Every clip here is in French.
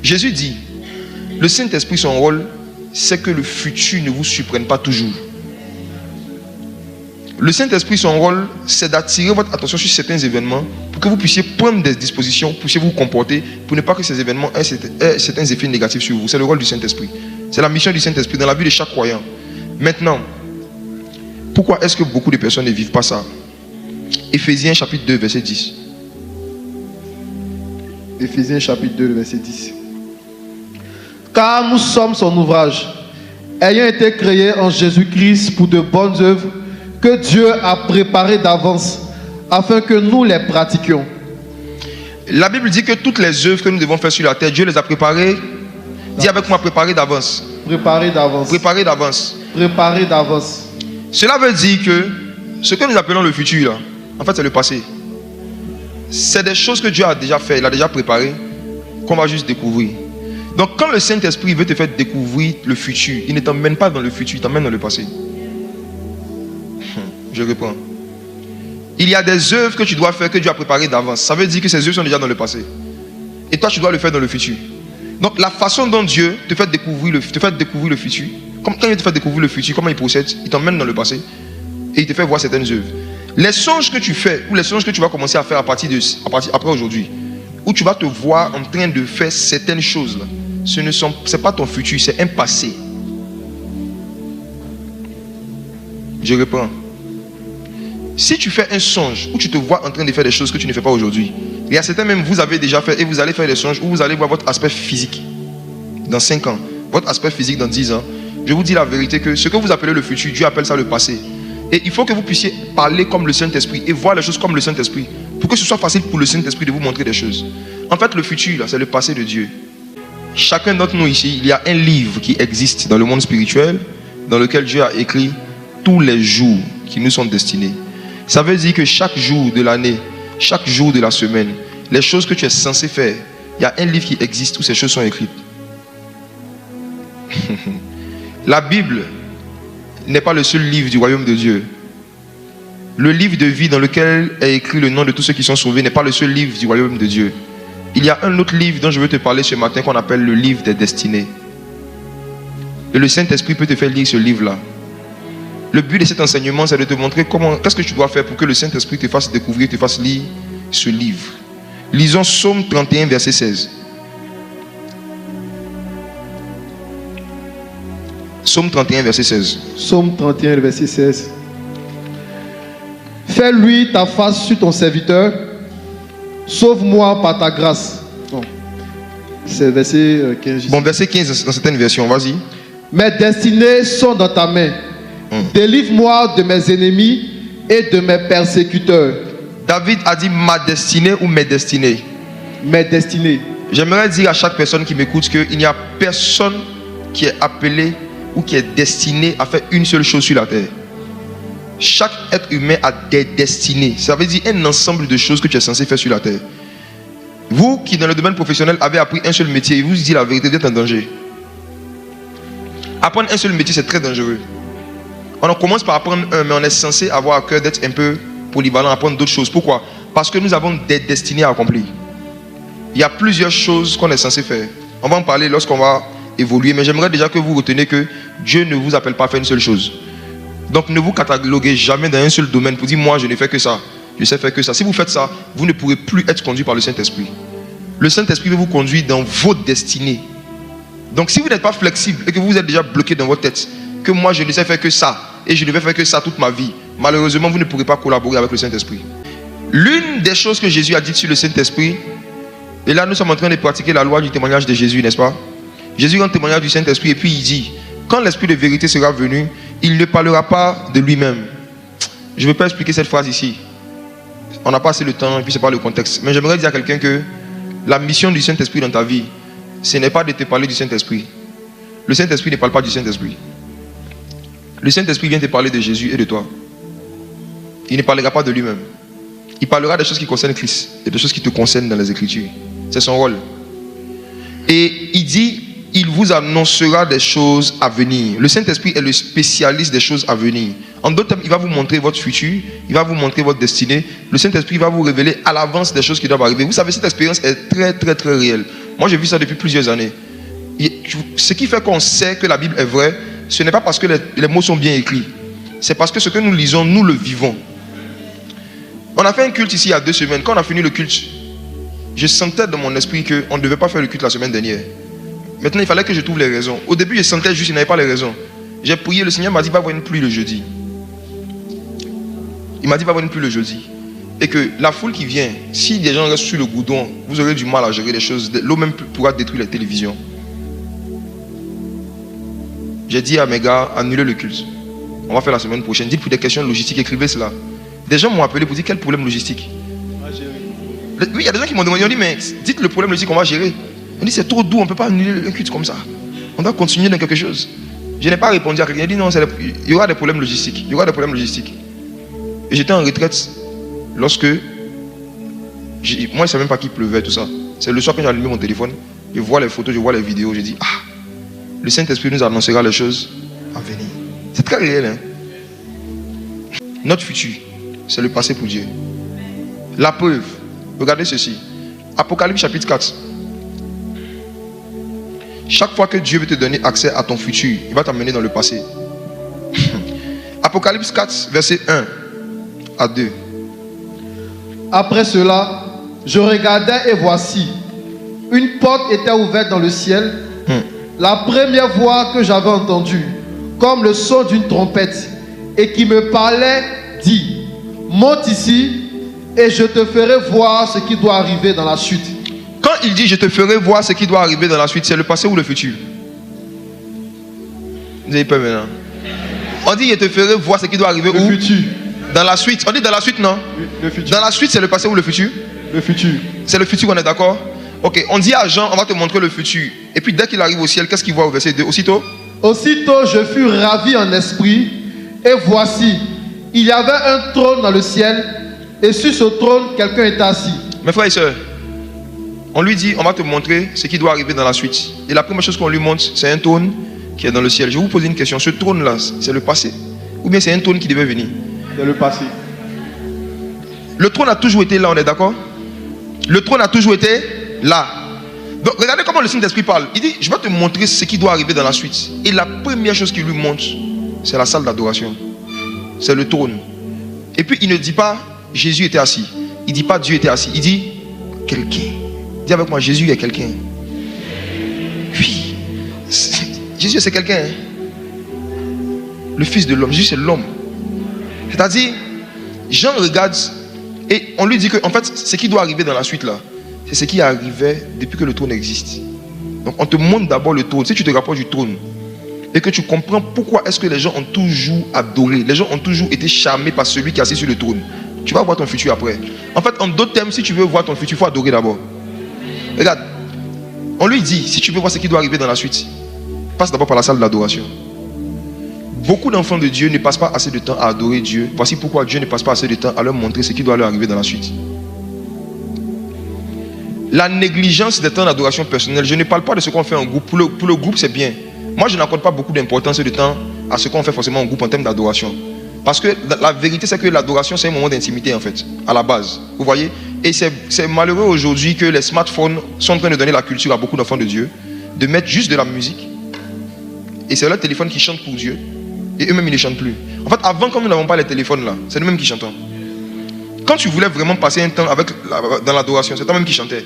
Jésus dit, le Saint-Esprit, son rôle, c'est que le futur ne vous surprenne pas toujours. Le Saint-Esprit, son rôle, c'est d'attirer votre attention sur certains événements pour que vous puissiez prendre des dispositions, puissiez vous comporter, pour ne pas que ces événements aient certains effets négatifs sur vous. C'est le rôle du Saint-Esprit. C'est la mission du Saint-Esprit dans la vie de chaque croyant. Maintenant, pourquoi est-ce que beaucoup de personnes ne vivent pas ça? Éphésiens chapitre 2, verset 10. Éphésiens chapitre 2, verset 10. Car nous sommes son ouvrage, ayant été créés en Jésus-Christ pour de bonnes œuvres que Dieu a préparées d'avance, afin que nous les pratiquions. La Bible dit que toutes les œuvres que nous devons faire sur la terre, Dieu les a préparées. Dis avec moi, préparées d'avance. Préparées d'avance. Préparées d'avance. Préparées d'avance. Cela veut dire que ce que nous appelons le futur, là, en fait, c'est le passé. C'est des choses que Dieu a déjà fait, il a déjà préparé, qu'on va juste découvrir. Donc, quand le Saint-Esprit veut te faire découvrir le futur, il ne t'emmène pas dans le futur, il t'emmène dans le passé. Je reprends. Il y a des œuvres que tu dois faire, que Dieu a préparées d'avance. Ça veut dire que ces œuvres sont déjà dans le passé. Et toi, tu dois le faire dans le futur. Donc, la façon dont Dieu te fait découvrir le futur, quand il te fait découvrir le futur, comment il procède, il t'emmène dans le passé et il te fait voir certaines œuvres. Les songes que tu fais, ou les songes que tu vas commencer à faire après aujourd'hui, où tu vas te voir en train de faire certaines choses, ce n'est pas ton futur, c'est un passé. Je reprends. Si tu fais un songe où tu te vois en train de faire des choses que tu ne fais pas aujourd'hui, il y a certains même vous avez déjà fait et vous allez faire des songes où vous allez voir votre aspect physique dans 5 ans, votre aspect physique dans 10 ans. Je vous dis la vérité que ce que vous appelez le futur, Dieu appelle ça le passé. Et il faut que vous puissiez parler comme le Saint-Esprit et voir les choses comme le Saint-Esprit pour que ce soit facile pour le Saint-Esprit de vous montrer des choses. En fait, le futur, là, c'est le passé de Dieu. Chacun d'entre nous ici, il y a un livre qui existe dans le monde spirituel dans lequel Dieu a écrit tous les jours qui nous sont destinés. Ça veut dire que chaque jour de l'année, chaque jour de la semaine, les choses que tu es censé faire, il y a un livre qui existe où ces choses sont écrites. La Bible n'est pas le seul livre du royaume de Dieu. Le livre de vie dans lequel est écrit le nom de tous ceux qui sont sauvés n'est pas le seul livre du royaume de Dieu. Il y a un autre livre dont je veux te parler ce matin qu'on appelle le livre des destinées. Et le Saint-Esprit peut te faire lire ce livre-là. Le but de cet enseignement, c'est de te montrer qu'est-ce que tu dois faire pour que le Saint-Esprit te fasse découvrir, te fasse lire ce livre. Lisons Psaume 31, verset 16. Psaume 31, verset 16. Psaume 31, verset 16. Fais-lui ta face sur ton serviteur. Sauve-moi par ta grâce. Non. C'est verset 15. Bon, verset 15 dans certaines versions, vas-y. Mes destinées sont dans ta main. Délivre-moi de mes ennemis et de mes persécuteurs. David a dit ma destinée ou mes destinées. Mes destinées. J'aimerais dire à chaque personne qui m'écoute qu'il n'y a personne qui est appelé ou qui est destiné à faire une seule chose sur la terre. Chaque être humain a des destinées. Ça veut dire un ensemble de choses que tu es censé faire sur la terre. Vous qui dans le domaine professionnel avez appris un seul métier, et vous dites la vérité, vous êtes en danger. Apprendre un seul métier, c'est très dangereux. On commence par apprendre un, mais on est censé avoir à cœur d'être un peu polyvalent, apprendre d'autres choses. Pourquoi? Parce que nous avons des destinées à accomplir. Il y a plusieurs choses qu'on est censé faire. On va en parler lorsqu'on va évoluer, mais j'aimerais déjà que vous reteniez que Dieu ne vous appelle pas à faire une seule chose. Donc ne vous cataloguez jamais dans un seul domaine pour dire moi je ne fais que ça, je sais faire que ça. Si vous faites ça, vous ne pourrez plus être conduit par le Saint-Esprit. Le Saint-Esprit veut vous conduire dans vos destinées. Donc si vous n'êtes pas flexible et que vous êtes déjà bloqué dans votre tête, que moi je ne sais faire que ça et je ne vais faire que ça toute ma vie, malheureusement vous ne pourrez pas collaborer avec le Saint-Esprit. L'une des choses que Jésus a dites sur le Saint-Esprit, et là nous sommes en train de pratiquer la loi du témoignage de Jésus, n'est-ce pas? Jésus rend témoignage du Saint-Esprit et puis il dit, quand l'Esprit de vérité sera venu, il ne parlera pas de lui-même. Je ne vais pas expliquer cette phrase ici. On n'a pas assez le temps et puis ce n'est pas le contexte. Mais j'aimerais dire à quelqu'un que la mission du Saint-Esprit dans ta vie, ce n'est pas de te parler du Saint-Esprit. Le Saint-Esprit ne parle pas du Saint-Esprit. Le Saint-Esprit vient te parler de Jésus et de toi. Il ne parlera pas de lui-même. Il parlera des choses qui concernent Christ et des choses qui te concernent dans les Écritures. C'est son rôle. Et il dit, il vous annoncera des choses à venir. Le Saint-Esprit est le spécialiste des choses à venir. En d'autres termes, il va vous montrer votre futur, il va vous montrer votre destinée. Le Saint-Esprit va vous révéler à l'avance des choses qui doivent arriver. Vous savez, cette expérience est très, très, très réelle. Moi, j'ai vu ça depuis plusieurs années. Ce qui fait qu'on sait que la Bible est vraie, ce n'est pas parce que les mots sont bien écrits. C'est parce que ce que nous lisons, nous le vivons. On a fait un culte ici il y a 2 semaines. Quand on a fini le culte, je sentais dans mon esprit qu'on ne devait pas faire le culte la semaine dernière. Maintenant, il fallait que je trouve les raisons. Au début, je sentais juste qu'il n'y avait pas les raisons. J'ai prié, le Seigneur m'a dit, va avoir une pluie le jeudi. Il m'a dit, va avoir une pluie le jeudi. Et que la foule qui vient, si des gens restent sur le goudron, vous aurez du mal à gérer les choses. L'eau même pourra détruire les télévisions. J'ai dit à mes gars, annulez le culte. On va faire la semaine prochaine. Dites pour des questions logistiques, écrivez cela. Des gens m'ont appelé pour dire, quel problème logistique? Oui, il y a des gens qui m'ont demandé, on dit, mais dites le problème logistique qu'on va gérer. On dit, c'est trop doux, on ne peut pas annuler le culte comme ça. On doit continuer dans quelque chose. Je n'ai pas répondu à quelqu'un. Il a dit, non, il y aura des problèmes logistiques. Il y aura des problèmes logistiques. Et j'étais en retraite lorsque, moi, je ne savais même pas qu'il pleuvait, tout ça. C'est le soir quand j'ai allumé mon téléphone, je vois les photos, je vois les vidéos, je dis, ah, le Saint-Esprit nous annoncera les choses à venir. C'est très réel, hein. Notre futur, c'est le passé pour Dieu. La preuve, regardez ceci. Apocalypse chapitre 4. Chaque fois que Dieu veut te donner accès à ton futur, il va t'amener dans le passé. Apocalypse 4, verset 1 à 2. Après cela, je regardais et voici, une porte était ouverte dans le ciel. La première voix que j'avais entendue, comme le son d'une trompette, et qui me parlait, dit, monte ici et je te ferai voir ce qui doit arriver dans la suite. Quand il dit je te ferai voir ce qui doit arriver dans la suite, c'est le passé ou le futur? Vous avez peur maintenant? On dit je te ferai voir ce qui doit arriver Le où? futur. Dans la suite. On dit dans la suite, non? Le futur. Dans la suite, c'est le passé ou le futur? Le futur. C'est le futur, on est d'accord? Ok, on dit à Jean, on va te montrer le futur. Et puis dès qu'il arrive au ciel, qu'est-ce qu'il voit au verset 2? Aussitôt? Aussitôt, je fus ravi en esprit, et voici, il y avait un trône dans le ciel, et sur ce trône, quelqu'un était assis. Mes frères et sœurs, on lui dit, on va te montrer ce qui doit arriver dans la suite. Et la première chose qu'on lui montre, c'est un trône qui est dans le ciel. Je vais vous poser une question. Ce trône-là, c'est le passé? Ou bien c'est un trône qui devait venir? C'est le passé. Le trône a toujours été là, on est d'accord? Le trône a toujours été là. Donc regardez comment le Saint-Esprit parle. Il dit, je vais te montrer ce qui doit arriver dans la suite. Et la première chose qu'il lui montre, c'est la salle d'adoration. C'est le trône. Et puis il ne dit pas, Jésus était assis. Il ne dit pas, Dieu était assis. Il dit, quelqu'un. Dis avec moi, Jésus est quelqu'un. Oui. Jésus c'est quelqu'un. Le Fils de l'homme. Jésus c'est l'homme. C'est-à-dire, Jean regarde et on lui dit que, en fait, ce qui doit arriver dans la suite là, c'est ce qui arrivait depuis que le trône existe. Donc on te montre d'abord le trône. Si tu te rapproches du trône et que tu comprends pourquoi est-ce que les gens ont toujours adoré, les gens ont toujours été charmés par celui qui est assis sur le trône, tu vas voir ton futur après. En fait, en d'autres termes, si tu veux voir ton futur, il faut adorer d'abord. Regarde, on lui dit, si tu veux voir ce qui doit arriver dans la suite, passe d'abord par la salle d'adoration. Beaucoup d'enfants de Dieu ne passent pas assez de temps à adorer Dieu. Voici pourquoi Dieu ne passe pas assez de temps à leur montrer ce qui doit leur arriver dans la suite. La négligence des temps d'adoration personnelle, je ne parle pas de ce qu'on fait en groupe. Pour le groupe, c'est bien. Moi, je n'accorde pas beaucoup d'importance et de temps à ce qu'on fait forcément en groupe en termes d'adoration. Parce que la vérité, c'est que l'adoration, c'est un moment d'intimité en fait, à la base. Vous voyez? Et c'est malheureux aujourd'hui que les smartphones sont en train de donner la culture à beaucoup d'enfants de Dieu, de mettre juste de la musique. Et c'est leur téléphone qui chante pour Dieu. Et eux-mêmes, ils ne chantent plus. En fait, avant, quand nous n'avons pas les téléphones là, c'est nous-mêmes qui chantons. Quand tu voulais vraiment passer un temps dans l'adoration, c'est toi-même qui chantais.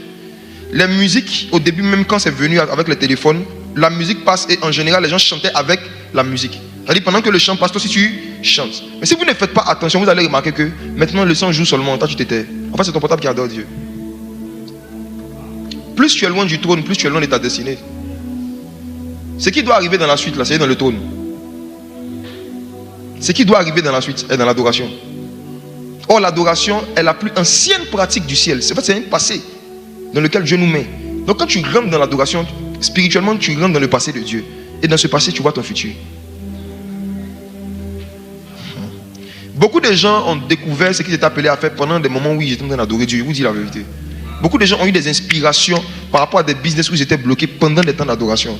Les musiques, au début, même quand c'est venu avec les téléphones, la musique passe et en général, les gens chantaient avec la musique. C'est-à-dire, pendant que le chant passe, toi aussi tu chantes. Mais si vous ne faites pas attention, vous allez remarquer que maintenant le son joue seulement, toi tu t'étais. En fait, c'est ton portable qui adore Dieu. Plus tu es loin du trône, plus tu es loin de ta destinée. Ce qui doit arriver dans la suite, là, c'est dans le trône. Ce qui doit arriver dans la suite est dans l'adoration. Or, l'adoration est la plus ancienne pratique du ciel. En fait, c'est un passé dans lequel Dieu nous met. Donc, quand tu rentres dans l'adoration, spirituellement, tu rentres dans le passé de Dieu. Et dans ce passé, tu vois ton futur. Beaucoup de gens ont découvert ce qu'ils étaient appelés à faire pendant des moments où ils étaient en train d'adorer Dieu. Je vous dis la vérité. Beaucoup de gens ont eu des inspirations par rapport à des business où ils étaient bloqués pendant des temps d'adoration.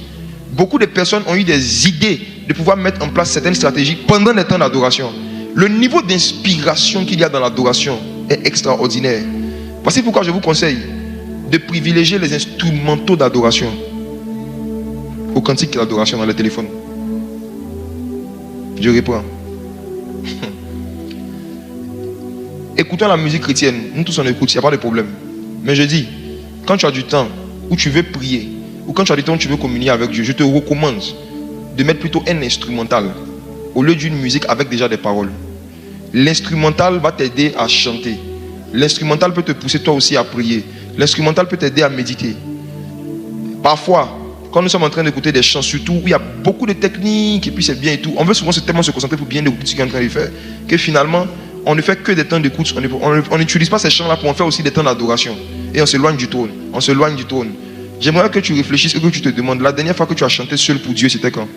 Beaucoup de personnes ont eu des idées de pouvoir mettre en place certaines stratégies pendant les temps d'adoration. Le niveau d'inspiration qu'il y a dans l'adoration est extraordinaire. Voici pourquoi je vous conseille de privilégier les instrumentaux d'adoration au cantique d'adoration dans le téléphone. Je reprends. Écoutons la musique chrétienne. Nous tous on écoute, il n'y a pas de problème. Mais je dis, quand tu as du temps où tu veux prier, ou quand tu as du temps où tu veux communier avec Dieu, je te recommande de mettre plutôt un instrumental au lieu d'une musique avec déjà des paroles. L'instrumental va t'aider à chanter. L'instrumental peut te pousser toi aussi à prier. L'instrumental peut t'aider à méditer. Parfois, quand nous sommes en train d'écouter des chants, surtout où il y a beaucoup de techniques et puis c'est bien et tout, on veut souvent tellement se concentrer pour bien écouter ce qu'on est en train de faire que finalement, on ne fait que des temps d'écoute. On n'utilise pas ces chants-là pour en faire aussi des temps d'adoration. Et on s'éloigne du trône. On s'éloigne du trône. J'aimerais que tu réfléchisses et que tu te demandes, la dernière fois que tu as chanté seul pour Dieu, c'était quand?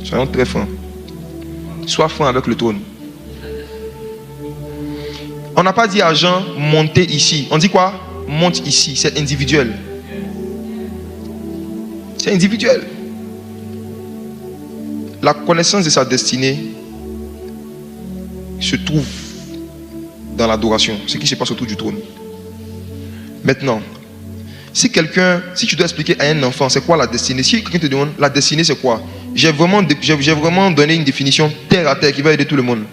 Soyons très francs. Sois franc avec le trône. On n'a pas dit à Jean, montez ici. On dit quoi? Monte ici. C'est individuel. C'est individuel. La connaissance de sa destinée se trouve dans l'adoration, ce qui se passe autour du trône. Maintenant, si tu dois expliquer à un enfant c'est quoi la destinée, si quelqu'un te demande la destinée c'est quoi, j'ai vraiment donné une définition terre à terre qui va aider tout le monde.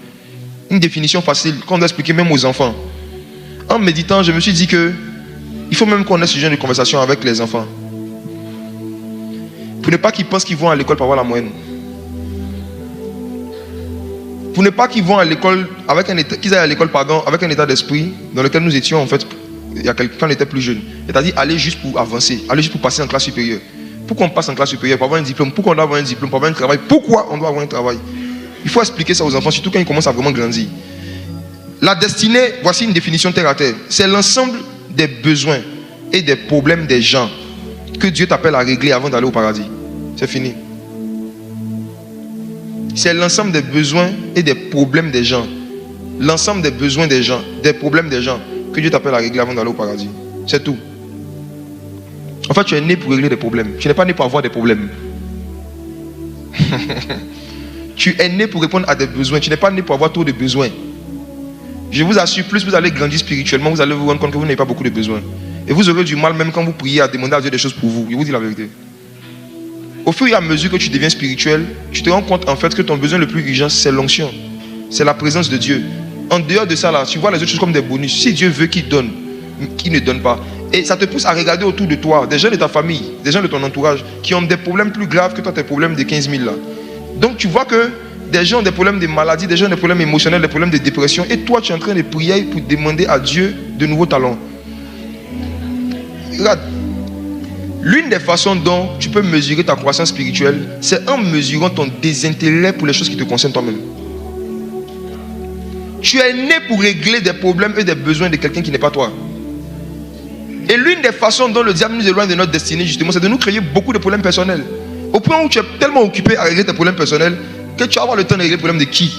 Une définition facile qu'on doit expliquer même aux enfants. En méditant, je me suis dit que il faut même qu'on ait ce genre de conversation avec les enfants. Pour ne pas qu'ils pensent qu'ils vont à l'école pour avoir la moyenne. Pour ne pas qu'ils vont à l'école qu'ils aillent à l'école avec un état d'esprit dans lequel nous étions en fait quand on était plus jeune. C'est-à-dire aller juste pour avancer, aller juste pour passer en classe supérieure. Pourquoi on passe en classe supérieure? Pour avoir un diplôme. Pourquoi on doit avoir un diplôme? Pour avoir un travail. Pourquoi on doit avoir un travail? Il faut expliquer ça aux enfants, surtout quand ils commencent à vraiment grandir. La destinée, voici une définition terre à terre. C'est l'ensemble des besoins et des problèmes des gens que Dieu t'appelle à régler avant d'aller au paradis. C'est fini. C'est l'ensemble des besoins et des problèmes des gens. L'ensemble des besoins des gens, des problèmes des gens que Dieu t'appelle à régler avant d'aller au paradis. C'est tout. En fait, tu es né pour régler des problèmes. Tu n'es pas né pour avoir des problèmes. Tu es né pour répondre à des besoins. Tu n'es pas né pour avoir trop de besoins. Je vous assure, plus vous allez grandir spirituellement, vous allez vous rendre compte que vous n'avez pas beaucoup de besoins. Et vous aurez du mal même quand vous priez à demander à Dieu des choses pour vous. Je vous dis la vérité. Au fur et à mesure que tu deviens spirituel, tu te rends compte en fait que ton besoin le plus urgent, c'est l'onction. C'est la présence de Dieu. En dehors de ça, là, tu vois les autres choses comme des bonus. Si Dieu veut qu'il donne, qu'il ne donne pas. Et ça te pousse à regarder autour de toi, des gens de ta famille, des gens de ton entourage, qui ont des problèmes plus graves que toi, tes problèmes de 15 000 là. Donc tu vois que des gens ont des problèmes de maladie, des gens ont des problèmes émotionnels, des problèmes de dépression. Et toi, tu es en train de prier pour demander à Dieu de nouveaux talents. Regarde. L'une des façons dont tu peux mesurer ta croissance spirituelle, c'est en mesurant ton désintérêt pour les choses qui te concernent toi-même. Tu es né pour régler des problèmes et des besoins de quelqu'un qui n'est pas toi. Et l'une des façons dont le diable nous éloigne de notre destinée, justement, c'est de nous créer beaucoup de problèmes personnels. Au point où tu es tellement occupé à régler tes problèmes personnels que tu vas avoir le temps de régler les problèmes de qui?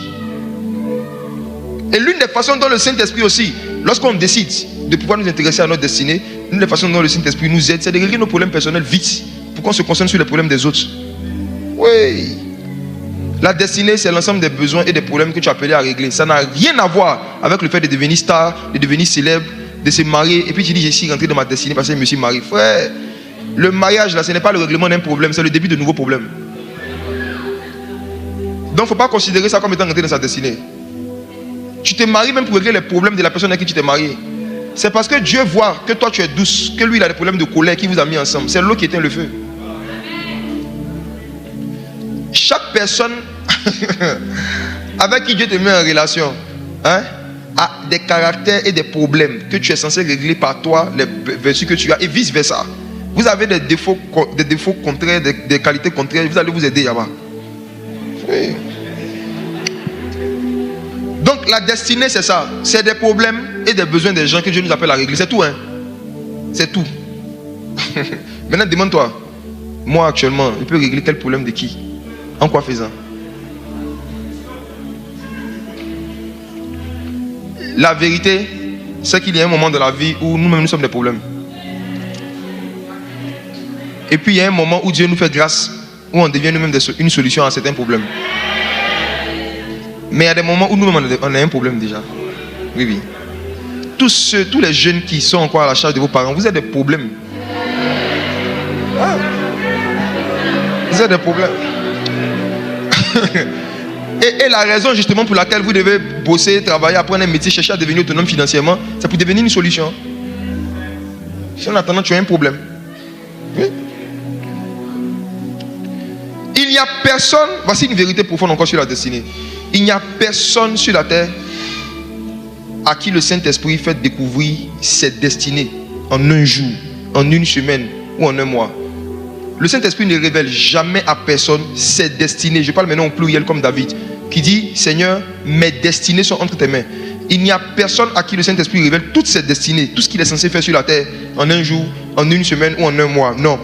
Et l'une des façons dont le Saint-Esprit aussi, lorsqu'on décide de pouvoir nous intéresser à notre destinée, l'une des façons dont le Saint-Esprit nous aide, c'est de régler nos problèmes personnels vite, pour qu'on se concentre sur les problèmes des autres. Oui. La destinée, c'est l'ensemble des besoins et des problèmes que tu as appelé à régler. Ça n'a rien à voir avec le fait de devenir star, de devenir célèbre, de se marier. Et puis tu dis, je suis rentré dans ma destinée parce que je me suis marié. Frère, le mariage, là, ce n'est pas le règlement d'un problème, c'est le début de nouveaux problèmes. Donc, il ne faut pas considérer ça comme étant rentré dans sa destinée. Tu te maries même pour régler les problèmes de la personne avec qui tu t'es marié. C'est parce que Dieu voit que toi tu es douce, que lui il a des problèmes de colère qui vous a mis ensemble. C'est l'eau qui éteint le feu. Chaque personne avec qui Dieu te met en relation a des caractères et des problèmes que tu es censé régler par toi, les vertus que tu as, et vice versa. Vous avez des défauts contraires, des qualités contraires, vous allez vous aider là-bas. Oui. Donc la destinée c'est ça, c'est des problèmes et des besoins des gens que Dieu nous appelle à régler, c'est tout hein. C'est tout. Maintenant demande-toi, moi actuellement, je peux régler quel problème de qui? En quoi faisant? La vérité, c'est qu'il y a un moment de la vie où nous-mêmes nous sommes des problèmes. Et puis il y a un moment où Dieu nous fait grâce, où on devient nous-mêmes une solution à certains problèmes. Mais il y a des moments où nous-mêmes on a un problème déjà. Oui, oui. Tous les jeunes qui sont encore à la charge de vos parents, vous avez des problèmes. Ah. Vous avez des problèmes. Et la raison justement pour laquelle vous devez bosser, travailler, apprendre un métier, chercher à devenir autonome financièrement, c'est pour devenir une solution. Si en attendant, tu as un problème. Oui. Il n'y a personne, voici une vérité profonde encore sur la destinée. Il n'y a personne sur la terre à qui le Saint-Esprit fait découvrir cette destinée en un jour, en une semaine ou en un mois. Le Saint-Esprit ne révèle jamais à personne ses destinées. Je parle maintenant au pluriel comme David, qui dit, Seigneur, mes destinées sont entre tes mains. Il n'y a personne à qui le Saint-Esprit révèle toutes ses destinées, tout ce qu'il est censé faire sur la terre, en un jour, en une semaine ou en un mois. Non.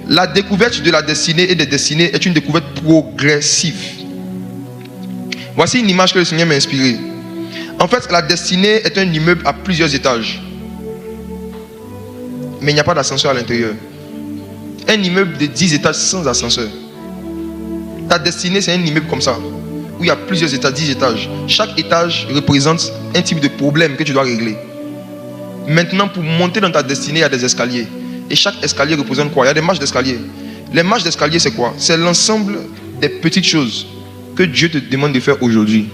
La découverte de la destinée et des destinées est une découverte progressive. Voici une image que le Seigneur m'a inspirée. En fait, la destinée est un immeuble à plusieurs étages. Mais il n'y a pas d'ascenseur à l'intérieur. Un immeuble de 10 étages sans ascenseur. Ta destinée, c'est un immeuble comme ça, où il y a plusieurs étages, 10 étages. Chaque étage représente un type de problème que tu dois régler. Maintenant, pour monter dans ta destinée, il y a des escaliers. Et chaque escalier représente quoi? Il y a des marches d'escalier. Les marches d'escalier, c'est quoi? C'est l'ensemble des petites choses que Dieu te demande de faire aujourd'hui,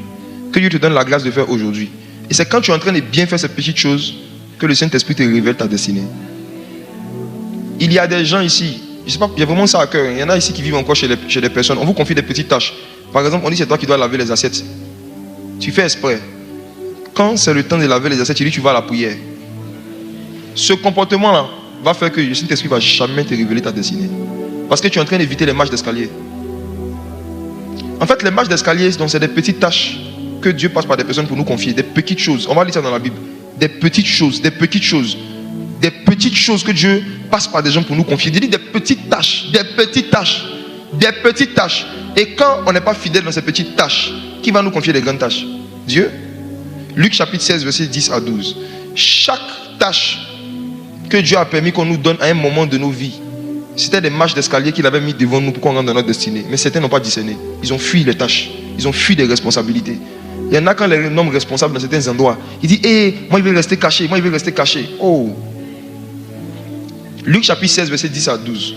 que Dieu te donne la grâce de faire aujourd'hui. Et c'est quand tu es en train de bien faire ces petites choses que le Saint-Esprit te révèle ta destinée. Il y a des gens ici, je sais pas, il y a vraiment ça à cœur. Il y en a ici qui vivent encore chez des personnes. On vous confie des petites tâches. Par exemple, on dit c'est toi qui dois laver les assiettes. Tu fais exprès. Quand c'est le temps de laver les assiettes, tu dis tu vas à la prière. Ce comportement-là va faire que le Saint-Esprit ne va jamais te révéler ta destinée. Parce que tu es en train d'éviter les marches d'escalier. En fait, les marches d'escalier, c'est des petites tâches que Dieu passe par des personnes pour nous confier. Des petites choses. On va lire ça dans la Bible. Des petites choses, des petites choses. Des petites choses que Dieu passe par des gens pour nous confier. Il dit des petites tâches, des petites tâches, des petites tâches. Et quand on n'est pas fidèle dans ces petites tâches, qui va nous confier des grandes tâches? Dieu. Luc chapitre 16, verset 10 à 12. Chaque tâche que Dieu a permis qu'on nous donne à un moment de nos vies, c'était des marches d'escalier qu'il avait mis devant nous pour qu'on rentre dans notre destinée. Mais certains n'ont pas discerné. Ils ont fui les tâches. Ils ont fui des responsabilités. Il y en a quand les hommes responsables dans certains endroits, il dit, moi je vais rester caché, moi je vais rester caché. Oh. Luc chapitre 16, verset 10 à 12.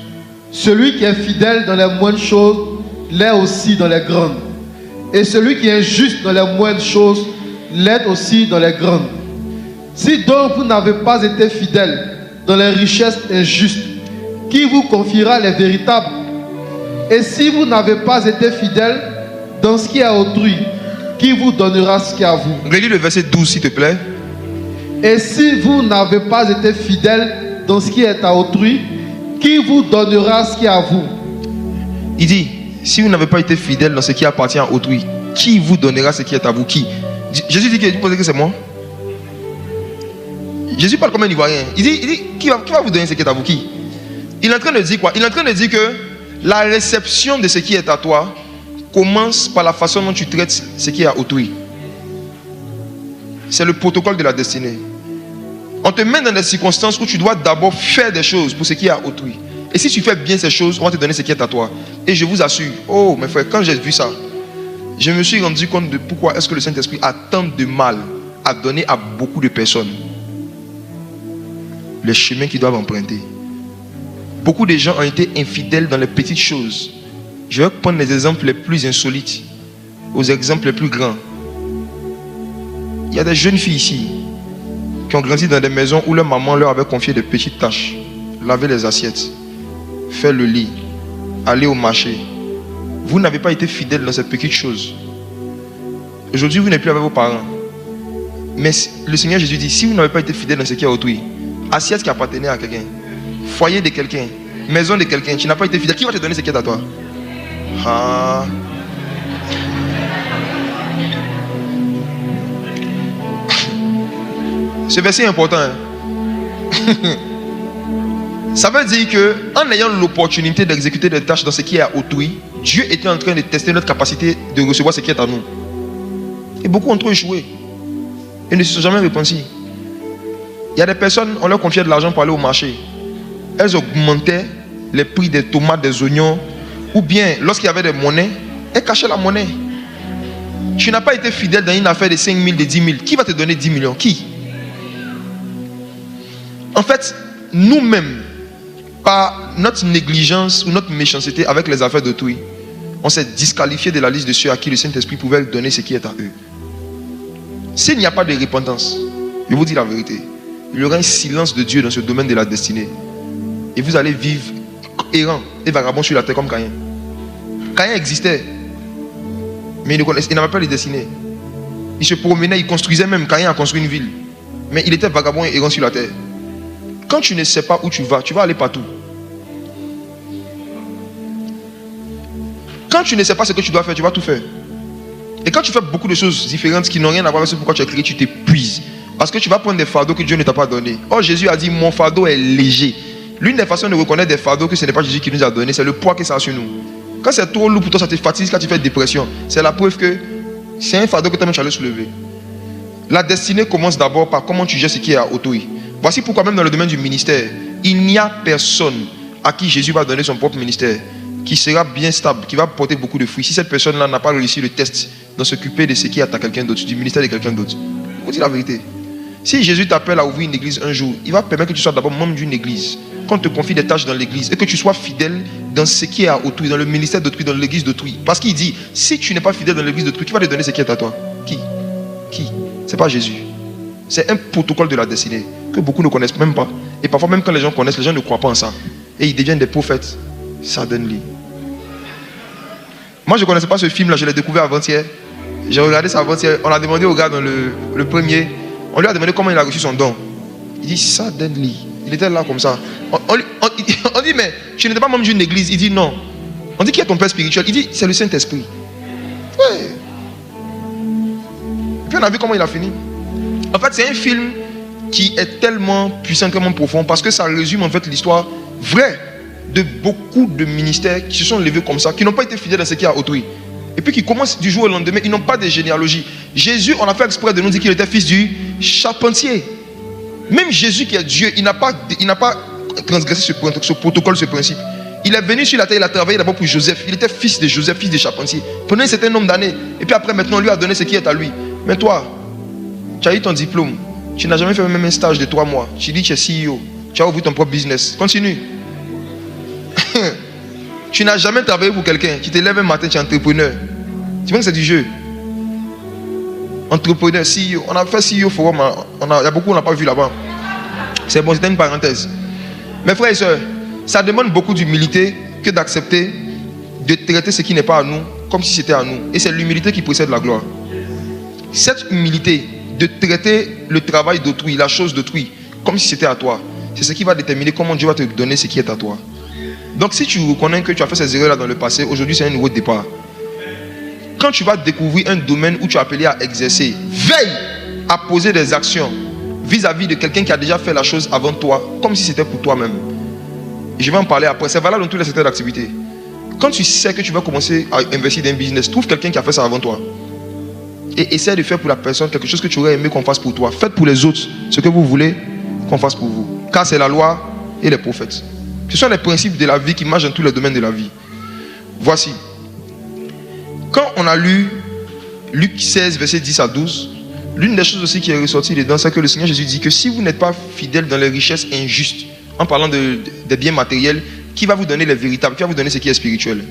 Celui qui est fidèle dans les moindres choses l'est aussi dans les grandes. Et celui qui est juste dans les moindres choses l'est aussi dans les grandes. Si donc vous n'avez pas été fidèle dans les richesses injustes, qui vous confiera les véritables? Et si vous n'avez pas été fidèle dans ce qui est à autrui, qui vous donnera ce qui est à vous? Relis le verset 12 s'il te plaît. Et si vous n'avez pas été fidèle dans ce qui est à autrui, qui vous donnera ce qui est à vous? Il dit, si vous n'avez pas été fidèle dans ce qui appartient à autrui, qui vous donnera ce qui est à vous? Qui? Jésus dit que c'est moi. Jésus parle comme un Ivoirien. Il dit qui va vous donner ce qui est à vous? Qui? Il est en train de dire quoi? Il est en train de dire que la réception de ce qui est à toi commence par la façon dont tu traites ce qui est à autrui. C'est le protocole de la destinée. On te met dans des circonstances où tu dois d'abord faire des choses pour ce qui est à autrui. Et si tu fais bien ces choses, on va te donner ce qui est à toi. Et je vous assure, oh mes frères, quand j'ai vu ça, je me suis rendu compte de pourquoi est-ce que le Saint-Esprit a tant de mal à donner à beaucoup de personnes les chemins qu'ils doivent emprunter. Beaucoup de gens ont été infidèles dans les petites choses. Je vais prendre les exemples les plus insolites aux exemples les plus grands. Il y a des jeunes filles ici qui ont grandi dans des maisons où leur maman leur avait confié des petites tâches. Laver les assiettes, faire le lit, aller au marché. Vous n'avez pas été fidèles dans ces petites choses. Aujourd'hui, vous n'êtes plus avec vos parents. Mais le Seigneur Jésus dit, si vous n'avez pas été fidèle dans ce qui est autrui, assiette qui appartenait à quelqu'un, foyer de quelqu'un, maison de quelqu'un, tu n'as pas été fidèle, qui va te donner ce qui est à toi? Ah. Ce verset est important. Hein? Ça veut dire qu'en ayant l'opportunité d'exécuter des tâches dans ce qui est à autrui, Dieu était en train de tester notre capacité de recevoir ce qui est à nous. Et beaucoup ont trop échoué. Et ne se sont jamais repentis. Il y a des personnes, on leur confiait de l'argent pour aller au marché. Elles augmentaient les prix des tomates, des oignons, ou bien lorsqu'il y avait des monnaies, elle cachait la monnaie. Tu n'as pas été fidèle dans une affaire de 5 000, de 10 000. Qui va te donner 10 millions? Qui? En fait, nous-mêmes, par notre négligence ou notre méchanceté avec les affaires d'autrui, on s'est disqualifié de la liste de ceux à qui le Saint-Esprit pouvait donner ce qui est à eux. S'il n'y a pas de repentance, je vous dis la vérité, il y aura un silence de Dieu dans ce domaine de la destinée. Et vous allez vivre errant et vagabond sur la terre comme Caïn. Caïn existait, mais il n'avait pas de destinée. Il se promenait, il construisait même. Caïn a construit une ville. Mais il était vagabond et errant sur la terre. Quand tu ne sais pas où tu vas aller partout. Quand tu ne sais pas ce que tu dois faire, tu vas tout faire. Et quand tu fais beaucoup de choses différentes qui n'ont rien à voir avec ce pourquoi tu as créé, tu t'épuises. Parce que tu vas prendre des fardeaux que Dieu ne t'a pas donnés. Or, Jésus a dit, mon fardeau est léger. L'une des façons de reconnaître des fardeaux que ce n'est pas Jésus qui nous a donné, c'est le poids que ça a sur nous. Quand c'est trop lourd pour toi, ça te fatigue, quand tu fais dépression, c'est la preuve que c'est un fardeau que toi-même tu allais soulever. La destinée commence d'abord par comment tu gères ce qui est à autrui. Voici pourquoi même dans le domaine du ministère, il n'y a personne à qui Jésus va donner son propre ministère qui sera bien stable, qui va porter beaucoup de fruits. Si cette personne-là n'a pas réussi le test dans s'occuper de ce qui est à quelqu'un d'autre, du ministère de quelqu'un d'autre. Je vous dis la vérité. Si Jésus t'appelle à ouvrir une église un jour, il va permettre que tu sois d'abord membre d'une église, qu'on te confie des tâches dans l'église et que tu sois fidèle dans ce qui est à autrui, dans le ministère d'autrui, dans l'église d'autrui. Parce qu'il dit, si tu n'es pas fidèle dans l'église d'autrui, tu vas te donner ce qui est à toi. Qui? C'est pas Jésus. C'est un protocole de la destinée que beaucoup ne connaissent même pas. Et parfois même quand les gens connaissent, les gens ne croient pas en ça. Et ils deviennent des prophètes. Suddenly. Moi je ne connaissais pas ce film là, je l'ai découvert avant-hier. J'ai regardé ça avant-hier. On a demandé au gars dans le premier, on lui a demandé comment il a reçu son don. Il dit suddenly. Il était là comme ça. On dit mais tu n'étais pas membre d'une église. Il dit non. On dit qui est ton père spirituel? Il dit c'est le Saint-Esprit. Ouais. Et puis on a vu comment il a fini. En fait c'est un film qui est tellement puissant, tellement profond, parce que ça résume en fait l'histoire vraie de beaucoup de ministères qui se sont levés comme ça, qui n'ont pas été fidèles à ce qu'il y a autrui. Et puis qui commencent du jour au lendemain, ils n'ont pas de généalogie. Jésus, on a fait exprès de nous dire qu'il était fils du charpentier. Même Jésus qui est Dieu, il n'a pas transgressé ce protocole, ce principe. Il est venu sur la terre, il a travaillé d'abord pour Joseph. Il était fils de Joseph, fils de charpentier. Pendant un certain nombre d'années. Et puis après, maintenant, on lui a donné ce qui est à lui. Mais toi, tu as eu ton diplôme. Tu n'as jamais fait même un stage de 3 mois. Tu dis que tu es CEO. Tu as ouvert ton propre business. Continue. Tu n'as jamais travaillé pour quelqu'un. Tu te lèves un matin, tu es entrepreneur. Tu vois que c'est du jeu. Entrepreneur, CEO. On a fait CEO Forum. Il y a beaucoup, on n'a pas vu là-bas. C'est bon, c'était une parenthèse. Mes frères et sœurs, ça demande beaucoup d'humilité que d'accepter de traiter ce qui n'est pas à nous comme si c'était à nous. Et c'est l'humilité qui précède la gloire. Cette humilité de traiter le travail d'autrui, la chose d'autrui, comme si c'était à toi, c'est ce qui va déterminer comment Dieu va te donner ce qui est à toi. Donc si tu reconnais que tu as fait ces erreurs-là dans le passé, aujourd'hui c'est un nouveau départ. Quand tu vas découvrir un domaine où tu es appelé à exercer, veille à poser des actions vis-à-vis de quelqu'un qui a déjà fait la chose avant toi, comme si c'était pour toi-même. Et je vais en parler après, c'est valable dans tous les secteurs d'activité. Quand tu sais que tu vas commencer à investir dans un business, trouve quelqu'un qui a fait ça avant toi. Et essaie de faire pour la personne quelque chose que tu aurais aimé qu'on fasse pour toi. Faites pour les autres ce que vous voulez qu'on fasse pour vous. Car c'est la loi et les prophètes. Ce sont les principes de la vie qui marchent dans tous les domaines de la vie. Voici. Quand on a lu Luc 16, versets 10 à 12, l'une des choses aussi qui est ressortie dedans, c'est que le Seigneur Jésus dit que si vous n'êtes pas fidèle dans les richesses injustes, en parlant des biens matériels, qui va vous donner les véritables, qui va vous donner ce qui est spirituel?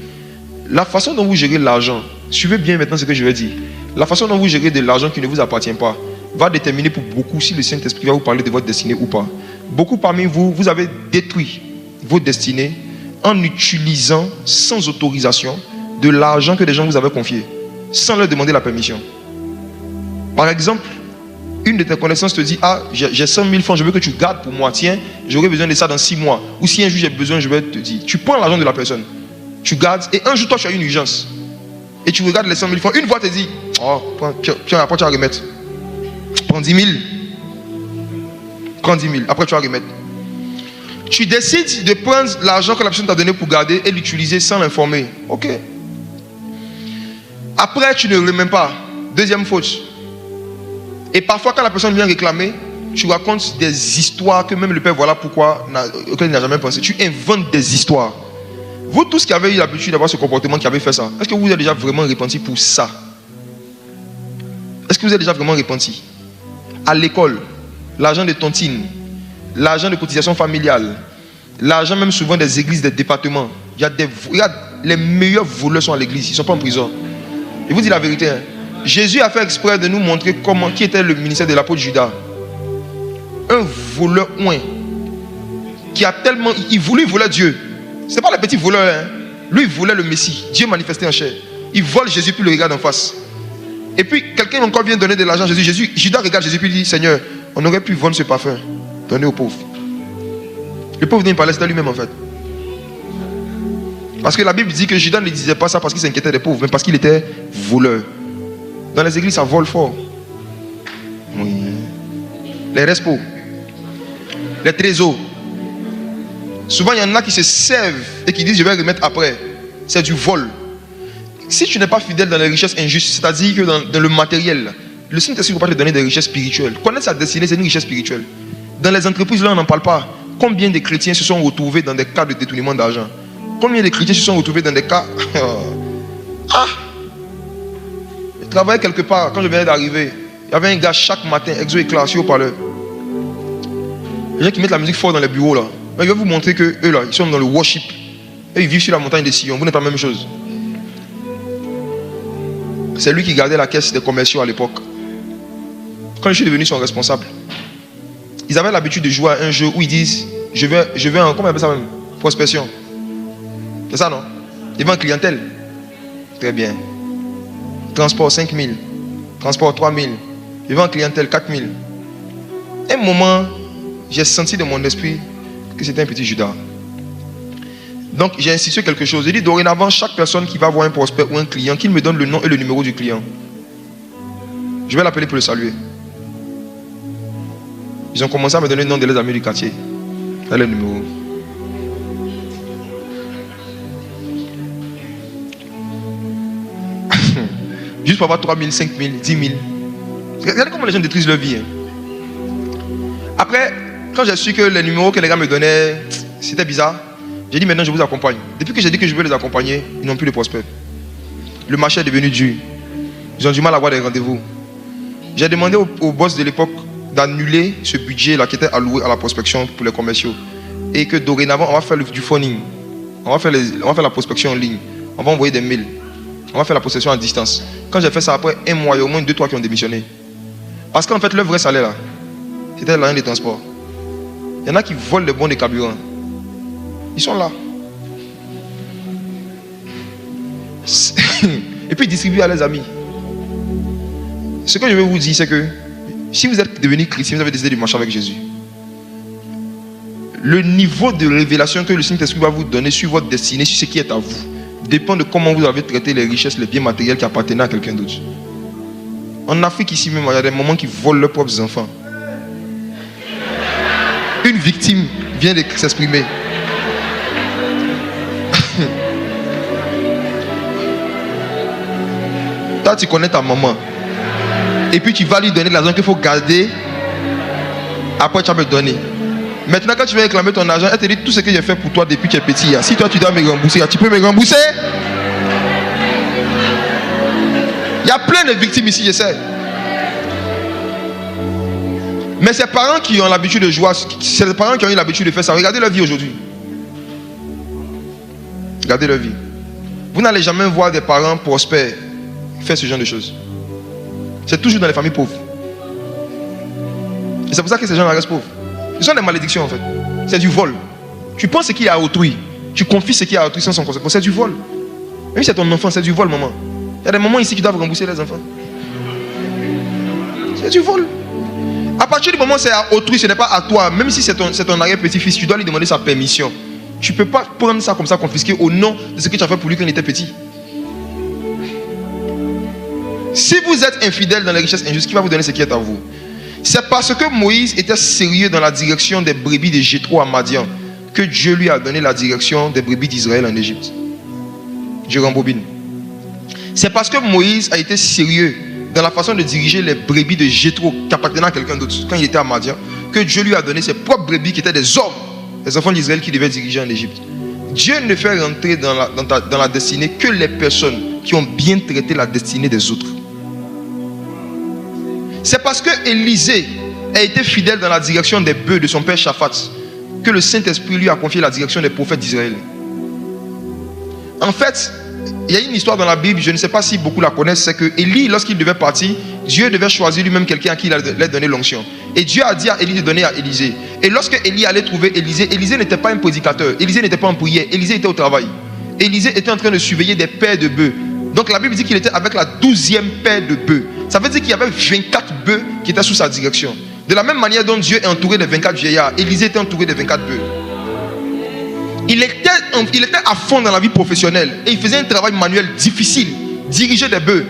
La façon dont vous gérez l'argent, suivez bien maintenant ce que je vais dire. La façon dont vous gérez de l'argent qui ne vous appartient pas va déterminer pour beaucoup si le Saint-Esprit va vous parler de votre destinée ou pas. Beaucoup parmi vous, vous avez détruit vos destinées en utilisant sans autorisation de l'argent que des gens vous avaient confié, sans leur demander la permission. Par exemple, une de tes connaissances te dit, ah, j'ai 100 000 francs, je veux que tu gardes pour moi, tiens, j'aurai besoin de ça dans 6 mois. Ou si un jour j'ai besoin, je vais te dire. Tu prends l'argent de la personne, tu gardes, et un jour toi tu as une urgence. Et tu regardes les 100 000 francs, une fois tu te dis, oh, après tu vas remettre. Prends 10 000. Prends 10 000, après tu vas remettre. Tu décides de prendre l'argent que la personne t'a donné pour garder et l'utiliser sans l'informer. Ok. Après tu ne remets pas. Deuxième faute. Et parfois quand la personne vient réclamer, tu racontes des histoires que même le Père, voilà pourquoi, auquel il n'a jamais pensé. Tu inventes des histoires. Vous tous qui avez eu l'habitude d'avoir ce comportement, qui avez fait ça, est-ce que vous êtes déjà vraiment repenti pour ça? Est-ce que vous êtes déjà vraiment repenti? À l'école, l'argent de tontine, l'argent de cotisation familiale, l'argent même souvent des églises, des départements. Les meilleurs voleurs sont à l'église, ils ne sont pas en prison. Je vous dis la vérité. Hein. Jésus a fait exprès de nous montrer qui était le ministère de l'apôtre Judas. Un voleur ouin qui a tellement... Il voulait Dieu. Ce n'est pas le petit voleur. Hein. Lui, il voulait le Messie. Dieu manifesté en chair. Il vole Jésus puis le regarde en face. Et puis, quelqu'un encore vient donner de l'argent à Jésus. Judas regarde Jésus puis dit, Seigneur, on aurait pu vendre ce parfum. Donner aux pauvres. Le pauvre vient parler, c'était lui-même en fait. Parce que la Bible dit que Judas ne disait pas ça parce qu'il s'inquiétait des pauvres, mais parce qu'il était voleur. Dans les églises, ça vole fort. Oui. Les respos. Les trésors. Souvent, il y en a qui se servent et qui disent je vais remettre après. C'est du vol. Si tu n'es pas fidèle dans les richesses injustes, c'est-à-dire que dans le matériel, le Saint-Esprit ne peut pas te donner des richesses spirituelles. Connaître sa destinée, c'est une richesse spirituelle. Dans les entreprises, là, on n'en parle pas. Combien de chrétiens se sont retrouvés dans des cas de détournement d'argent? Combien de chrétiens se sont retrouvés dans des cas... Je travaillais quelque part, quand je venais d'arriver, il y avait un gars chaque matin, exo éclat, sur haut-parleur. Les gens qui mettent la musique fort dans les bureaux là. Mais je vais vous montrer que eux là, ils sont dans le worship. Et ils vivent sur la montagne de Sion. Vous n'êtes pas la même chose. C'est lui qui gardait la caisse des commerciaux à l'époque. Quand je suis devenu son responsable, ils avaient l'habitude de jouer à un jeu où ils disent je veux un, comment on appelle ça même? Prospection. C'est ça non? Ils vendent clientèle. Très bien. Transport 5 000. Transport 3 000. Ils vendent clientèle 4 000. Un moment, j'ai senti de mon esprit que c'était un petit Judas. Donc j'ai institué quelque chose. J'ai dit dorénavant, chaque personne qui va voir un prospect ou un client, qu'il me donne le nom et le numéro du client. Je vais l'appeler pour le saluer. Ils ont commencé à me donner le nom de leurs amis du quartier. Là le numéro. Juste pour avoir 3 000, 5 000, 10 000. Regardez comment les gens détruisent leur vie. Hein. Après, quand j'ai su que les numéros que les gars me donnaient, c'était bizarre, j'ai dit maintenant je vous accompagne. Depuis que j'ai dit que je veux les accompagner, ils n'ont plus de prospects. Le marché est devenu dur. Ils ont du mal à avoir des rendez-vous. J'ai demandé au boss de l'époque d'annuler ce budget-là qui était alloué à la prospection pour les commerciaux. Et que dorénavant, on va faire du phoning. On va faire la prospection en ligne. On va envoyer des mails. On va faire la prospection à distance. Quand j'ai fait ça après un mois, il y a au moins 2-3 qui ont démissionné. Parce qu'en fait, leur vrai salaire là, c'était l'argent des transports. Il y en a qui volent les bons des carburants. Ils sont là. Et puis ils distribuent à leurs amis. Ce que je veux vous dire, c'est que si vous êtes devenu chrétien, vous avez décidé de marcher avec Jésus. Le niveau de révélation que le Saint-Esprit va vous donner sur votre destinée, sur ce qui est à vous, dépend de comment vous avez traité les richesses, les biens matériels qui appartenaient à quelqu'un d'autre. En Afrique, ici même, il y a des moments qui volent leurs propres enfants. Une victime vient de s'exprimer. Toi, tu connais ta maman. Et puis tu vas lui donner de l'argent qu'il faut garder. Après, tu vas me donner. Maintenant, quand tu vas réclamer ton argent, elle te dit tout ce que j'ai fait pour toi depuis que tu es petit. Si toi, tu dois me rembourser, tu peux me rembourser. Il y a plein de victimes ici, je sais. Mais ces parents qui ont l'habitude de jouer, c'est les parents qui ont eu l'habitude de faire ça. Regardez leur vie aujourd'hui. Regardez leur vie. Vous n'allez jamais voir des parents prospères faire ce genre de choses. C'est toujours dans les familles pauvres. Et c'est pour ça que ces gens restent pauvres. Ce sont des malédictions en fait. C'est du vol. Tu penses ce qu'il y a à autrui. Tu confies ce qu'il y a à autrui sans son consentement. C'est du vol. Même si c'est ton enfant, c'est du vol, maman. Il y a des moments ici qui doivent rembourser les enfants. C'est du vol. À partir du moment où c'est à autrui, ce n'est pas à toi. Même si c'est ton arrière-petit-fils, tu dois lui demander sa permission. Tu ne peux pas prendre ça comme ça, confisquer au nom de ce que tu as fait pour lui quand il était petit. Si vous êtes infidèle dans les richesses injustes, qui va vous donner ce qui est à vous? C'est parce que Moïse était sérieux dans la direction des brebis de Jéthro à Madian que Dieu lui a donné la direction des brebis d'Israël en Égypte. Je rembobine. C'est parce que Moïse a été sérieux dans la façon de diriger les brebis de Jéthro qui appartenaient à quelqu'un d'autre quand il était à Madian, que Dieu lui a donné ses propres brebis qui étaient des hommes, les enfants d'Israël qui devaient diriger en Égypte. Dieu ne fait rentrer dans la destinée que les personnes qui ont bien traité la destinée des autres. C'est parce que Élisée a été fidèle dans la direction des bœufs de son père Shaphat que le Saint-Esprit lui a confié la direction des prophètes d'Israël. En fait, il y a une histoire dans la Bible, je ne sais pas si beaucoup la connaissent, c'est que Élie, lorsqu'il devait partir, Dieu devait choisir lui-même quelqu'un à qui il allait donner l'onction. Et Dieu a dit à Élie de donner à Élisée. Et lorsque Élie allait trouver Élisée, Élisée n'était pas un prédicateur, Élisée n'était pas en prière, Élisée était au travail. Élisée était en train de surveiller des paires de bœufs. Donc la Bible dit qu'il était avec la 12e paire de bœufs. Ça veut dire qu'il y avait 24 bœufs qui étaient sous sa direction. De la même manière dont Dieu est entouré de 24 vieillards, Élisée était entouré de 24 bœufs. Il était à fond dans la vie professionnelle et il faisait un travail manuel difficile, diriger des bœufs.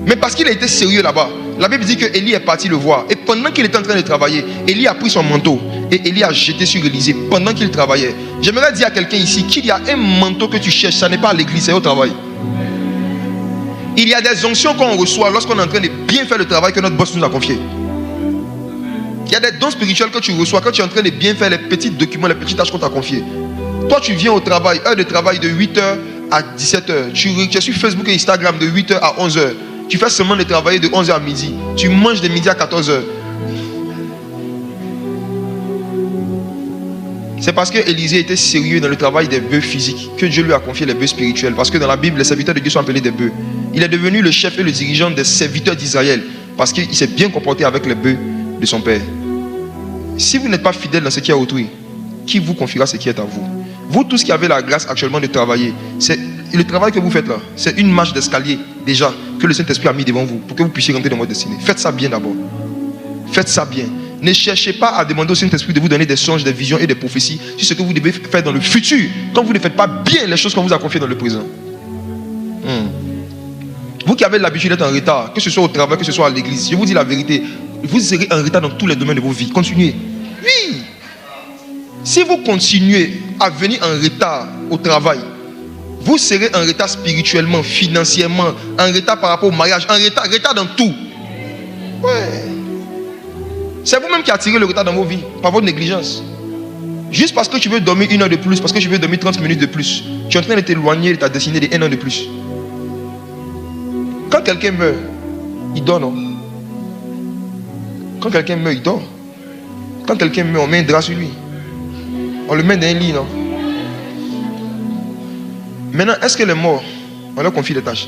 Mais parce qu'il a été sérieux là-bas, la Bible dit que Élie est parti le voir. Et pendant qu'il était en train de travailler, Élie a pris son manteau et Élie a jeté sur Élisée pendant qu'il travaillait. J'aimerais dire à quelqu'un ici qu'il y a un manteau que tu cherches, ça n'est pas à l'église, c'est au travail. Il y a des onctions qu'on reçoit lorsqu'on est en train de bien faire le travail que notre boss nous a confié. Il y a des dons spirituels que tu reçois quand tu es en train de bien faire les petits documents, les petites tâches qu'on t'a confiées. Toi, tu viens au travail, heure de travail de 8h à 17h. Tu es sur Facebook et Instagram de 8h à 11h. Tu fais seulement de travailler de 11h à midi. Tu manges de midi à 14h. C'est parce que Élisée était sérieux dans le travail des bœufs physiques que Dieu lui a confié les bœufs spirituels. Parce que dans la Bible, les serviteurs de Dieu sont appelés des bœufs. Il est devenu le chef et le dirigeant des serviteurs d'Israël parce qu'il s'est bien comporté avec les bœufs de son père. Si vous n'êtes pas fidèle dans ce qui est autrui, qui vous confiera ce qui est à vous? Vous tous qui avez la grâce actuellement de travailler, c'est le travail que vous faites là, c'est une marche d'escalier déjà que le Saint-Esprit a mis devant vous pour que vous puissiez rentrer dans votre destinée. Faites ça bien d'abord. Faites ça bien. Ne cherchez pas à demander au Saint-Esprit de vous donner des songes, des visions et des prophéties sur ce que vous devez faire dans le futur quand vous ne faites pas bien les choses qu'on vous a confiées dans le présent. Vous qui avez l'habitude d'être en retard, que ce soit au travail, que ce soit à l'église, je vous dis la vérité, vous serez en retard dans tous les domaines de vos vies. Continuez. Oui. Si vous continuez à venir en retard au travail, vous serez en retard spirituellement, financièrement, en retard par rapport au mariage, en retard dans tout. Ouais. C'est vous-même qui attirez le retard dans vos vies, par votre négligence. Juste parce que tu veux dormir 1 heure de plus, parce que tu veux dormir 30 minutes de plus, tu es en train de t'éloigner de ta destinée de 1 an de plus. Quand quelqu'un meurt, il dort, non? Quand quelqu'un meurt, il dort. Quand quelqu'un meurt, on met un drap sur lui. On le met dans un lit, non? Maintenant, est-ce que les morts, on leur confie les tâches?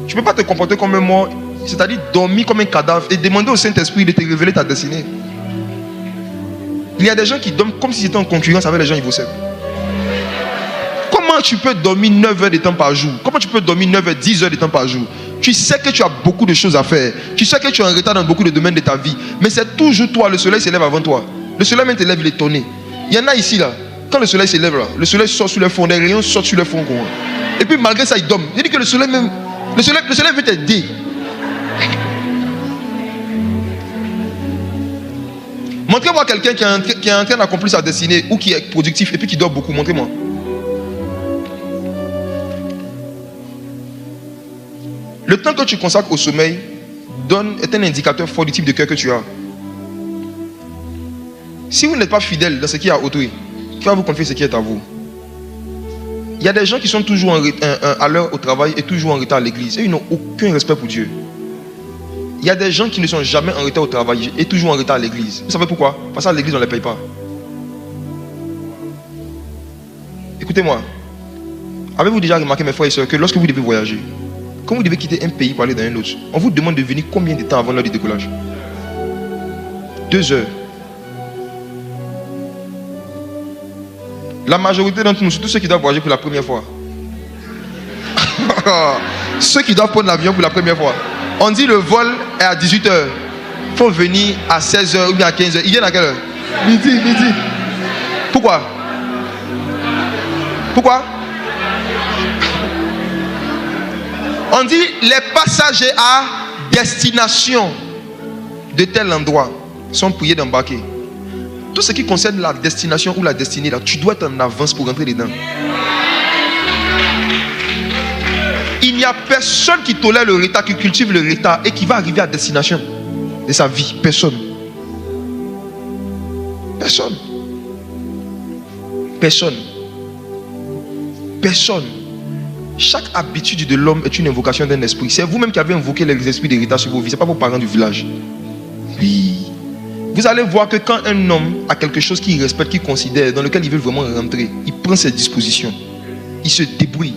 Tu ne peux pas te comporter comme un mort, c'est-à-dire dormir comme un cadavre et demander au Saint-Esprit de te révéler ta destinée. Il y a des gens qui dorment comme si c'était en concurrence avec les gens Ivocèbes. Comment tu peux dormir 9 heures de temps par jour? Comment tu peux dormir 9 heures, 10 heures de temps par jour? Tu sais que tu as beaucoup de choses à faire. Tu sais que tu es en retard dans beaucoup de domaines de ta vie. Mais c'est toujours toi, le soleil s'élève avant toi. Le soleil même te lève, il est tonné. Il y en a ici là, quand le soleil s'élève là, le soleil sort sur les fonds, les rayons sortent sur les fonds. Et puis malgré ça, ils dorment. Il dit que le soleil même, le soleil veut t'aider. Montrez-moi quelqu'un qui est en train d'accomplir sa destinée ou qui est productif et puis qui dort beaucoup. Montrez-moi. Le temps que tu consacres au sommeil est un indicateur fort du type de cœur que tu as. Si vous n'êtes pas fidèle dans ce qui est à autrui, qui va vous confier ce qui est à vous? Il y a des gens qui sont toujours à l'heure au travail et toujours en retard à l'église. Et ils n'ont aucun respect pour Dieu. Il y a des gens qui ne sont jamais en retard au travail et toujours en retard à l'église. Vous savez pourquoi? Parce qu'à l'église, on ne les paye pas. Écoutez-moi. Avez-vous déjà remarqué, mes frères et sœurs, que lorsque vous devez voyager, quand vous devez quitter un pays pour aller dans un autre, on vous demande de venir combien de temps avant l'heure du décollage? 2 heures. La majorité d'entre nous, surtout ceux qui doivent voyager pour la première fois. Ceux qui doivent prendre l'avion pour la première fois. On dit le vol est à 18h. Il faut venir à 16h ou bien à 15h. Ils viennent à quelle heure? Midi. Pourquoi? On dit les passagers à destination de tel endroit sont priés d'embarquer. Tout ce qui concerne la destination ou la destinée, là, tu dois être en avance pour rentrer dedans. Il n'y a personne qui tolère le retard, qui cultive le retard et qui va arriver à destination de sa vie. Personne. Personne. Personne. Personne. Chaque habitude de l'homme est une invocation d'un esprit. C'est vous-même qui avez invoqué les esprits de retard sur vos vies. Ce n'est pas vos parents du village. Oui. Vous allez voir que quand un homme a quelque chose qu'il respecte, qu'il considère, dans lequel il veut vraiment rentrer, il prend ses dispositions. Il se débrouille.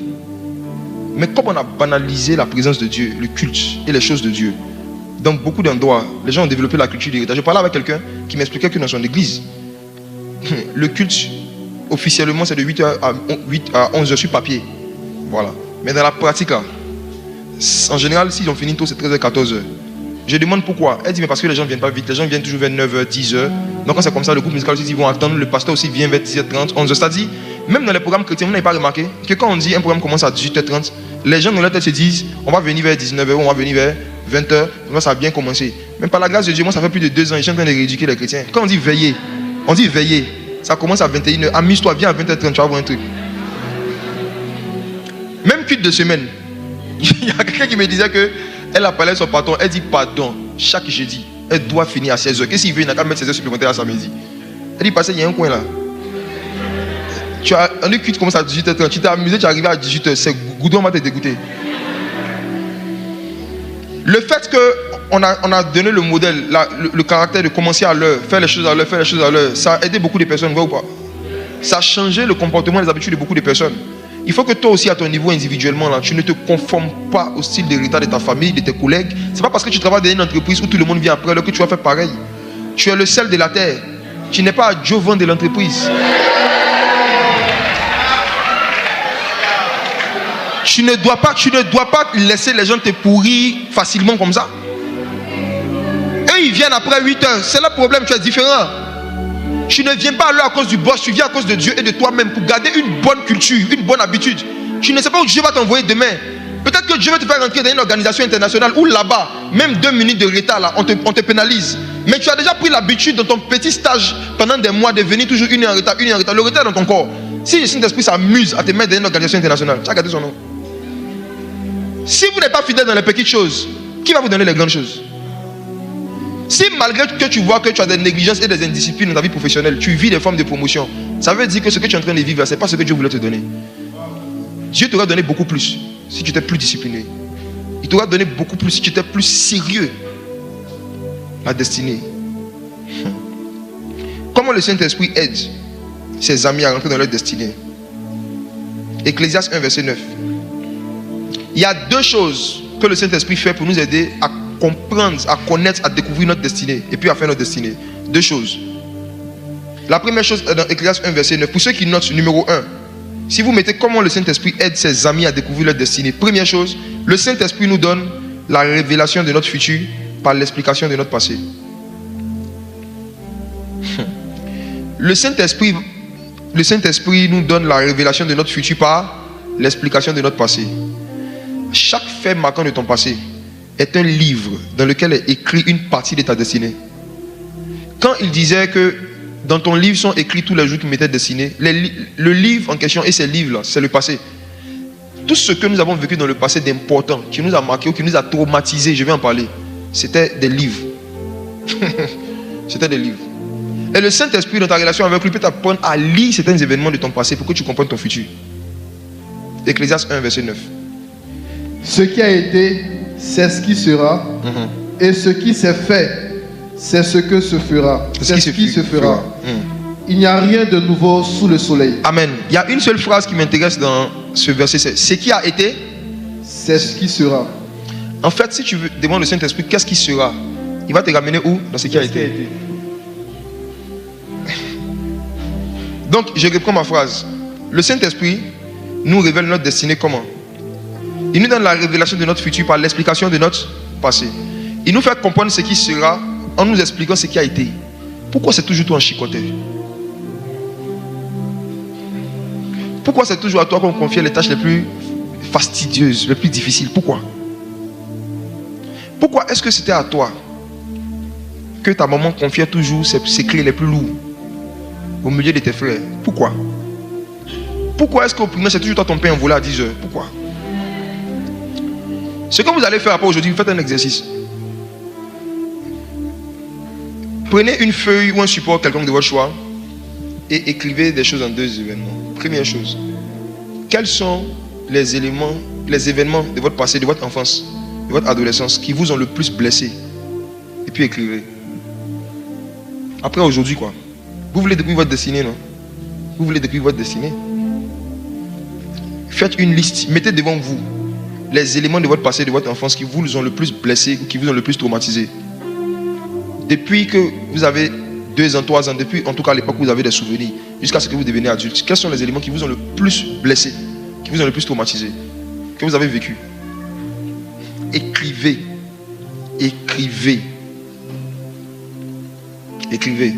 Mais comme on a banalisé la présence de Dieu, le culte et les choses de Dieu, dans beaucoup d'endroits, les gens ont développé la culture d'héritage. Je parlais avec quelqu'un qui m'expliquait que dans son église, le culte, officiellement, c'est de 8h à 11h sur papier. Voilà. Mais dans la pratique, là, en général, s'ils ont fini tôt, c'est 13h, 14h. Je demande pourquoi. Elle dit, mais parce que les gens ne viennent pas vite. Les gens viennent toujours vers 9h, 10h. Donc quand c'est comme ça, le groupe musical aussi, ils vont attendre. Le pasteur aussi vient vers 10h30, 11h. C'est-à-dire, même dans les programmes chrétiens, vous n'avez pas remarqué que quand on dit un programme commence à 18h30, les gens dans leur tête se disent, on va venir vers 19h, on va venir vers 20h. Ça a bien commencé. Même par la grâce de Dieu, moi ça fait plus de 2 ans, je suis en train de rééduquer les chrétiens. Quand on dit veiller, ça commence à 21h. Amuse-toi, viens à 20h30, tu vas voir un truc. Même culte de semaine. Il y a quelqu'un qui me disait qu'elle a parlé à son patron, elle dit pardon, chaque jeudi, elle doit finir à 16h. Qu'est-ce qu'il veut, il n'a qu'à mettre 16h supplémentaires à samedi. Elle dit, passez, il y a un coin là. Tu as un culte commence à 18h30, tu t'es amusé, tu es arrivé à 18h, c'est Goudon va te dégoûter. Le fait qu'on a donné le modèle, le caractère de commencer à l'heure, faire les choses à l'heure, ça a aidé beaucoup de personnes, vrai ou pas? Ça a changé le comportement et les habitudes de beaucoup de personnes. Il faut que toi aussi, à ton niveau individuellement, là, tu ne te conformes pas au style d'héritage de ta famille, de tes collègues. Ce n'est pas parce que tu travailles dans une entreprise où tout le monde vient après que tu vas faire pareil. Tu es le sel de la terre. Tu n'es pas adjoint de l'entreprise. Tu ne dois pas laisser les gens te pourrir facilement comme ça. Eux, ils viennent après 8 heures. C'est le problème, tu es différent. Tu ne viens pas à l'heure à cause du boss, tu viens à cause de Dieu et de toi-même pour garder une bonne culture, une bonne habitude. Tu ne sais pas où Dieu va t'envoyer demain. Peut-être que Dieu va te faire rentrer dans une organisation internationale où là-bas, même 2 minutes de retard, là, on te pénalise. Mais tu as déjà pris l'habitude dans ton petit stage pendant des mois de venir toujours 1 heure en retard, 1 heure en retard. Le retard dans ton corps. Si le Saint-Esprit s'amuse à te mettre dans une organisation internationale, tu as gardé son nom. Si vous n'êtes pas fidèle dans les petites choses, qui va vous donner les grandes choses? Si malgré que tu vois que tu as des négligences et des indisciplines dans ta vie professionnelle, tu vis des formes de promotion, ça veut dire que ce que tu es en train de vivre, ce n'est pas ce que Dieu voulait te donner. Dieu t'aurait donné beaucoup plus si tu étais plus discipliné. Il t'aurait donné beaucoup plus si tu étais plus sérieux. La destinée. Comment le Saint-Esprit aide ses amis à rentrer dans leur destinée? Ecclésiaste 1, verset 9. Il y a 2 choses que le Saint-Esprit fait pour nous aider à comprendre, à connaître, à découvrir notre destinée et puis à faire notre destinée. 2 choses. La première chose est dans Ecclésiaste 1, verset 9. Pour ceux qui notent, numéro 1, si vous mettez comment le Saint-Esprit aide ses amis à découvrir leur destinée, première chose, le Saint-Esprit nous donne la révélation de notre futur par l'explication de notre passé. Le Saint-Esprit nous donne la révélation de notre futur par l'explication de notre passé. Chaque fait marquant de ton passé est un livre dans lequel est écrit une partie de ta destinée. Quand il disait que dans ton livre sont écrits tous les jours qui m'étaient destinés, le livre en question et ces livres-là, c'est le passé. Tout ce que nous avons vécu dans le passé d'important, qui nous a marqué ou qui nous a traumatisé, je vais en parler, c'était des livres. C'était des livres. Et le Saint-Esprit, dans ta relation avec lui, peut t'apprendre à lire certains événements de ton passé pour que tu comprennes ton futur. Ecclésiaste 1, verset 9. Ce qui a été, c'est ce qui sera, et ce qui s'est fait, c'est ce que se fera. C'est ce qui se fera. Il n'y a rien de nouveau sous le soleil. Amen. Il y a une seule phrase qui m'intéresse dans ce verset, c'est ce qui a été, c'est ce qui sera. En fait, si tu demandes au Saint-Esprit qu'est-ce qui sera, il va te ramener où? Dans ce qui a été. Donc, je reprends ma phrase. Le Saint-Esprit nous révèle notre destinée comment? Il nous donne la révélation de notre futur par l'explication de notre passé. Il nous fait comprendre ce qui sera en nous expliquant ce qui a été. Pourquoi c'est toujours toi en chicoté? Pourquoi c'est toujours à toi qu'on confie les tâches les plus fastidieuses, les plus difficiles? Pourquoi? Pourquoi est-ce que c'était à toi que ta maman confiait toujours ses secrets les plus lourds au milieu de tes frères? Pourquoi? Pourquoi est-ce qu'au primaire c'est toujours toi ton père envolé à 10 heures? Pourquoi? Ce que vous allez faire après aujourd'hui, vous faites un exercice. Prenez une feuille ou un support quelconque de votre choix et écrivez des choses en 2 événements. Première chose, quels sont les événements de votre passé, de votre enfance, de votre adolescence qui vous ont le plus blessé? Et puis écrivez. Après aujourd'hui quoi? Vous voulez découvrir votre destinée, non? Vous voulez découvrir votre destinée? Faites une liste, mettez devant vous les éléments de votre passé, de votre enfance qui vous ont le plus blessé ou qui vous ont le plus traumatisé. Depuis que vous avez 2 ans, 3 ans, depuis en tout cas à l'époque où vous avez des souvenirs, jusqu'à ce que vous deveniez adulte, quels sont les éléments qui vous ont le plus blessé, qui vous ont le plus traumatisé, que vous avez vécu? Écrivez. Écrivez. Écrivez.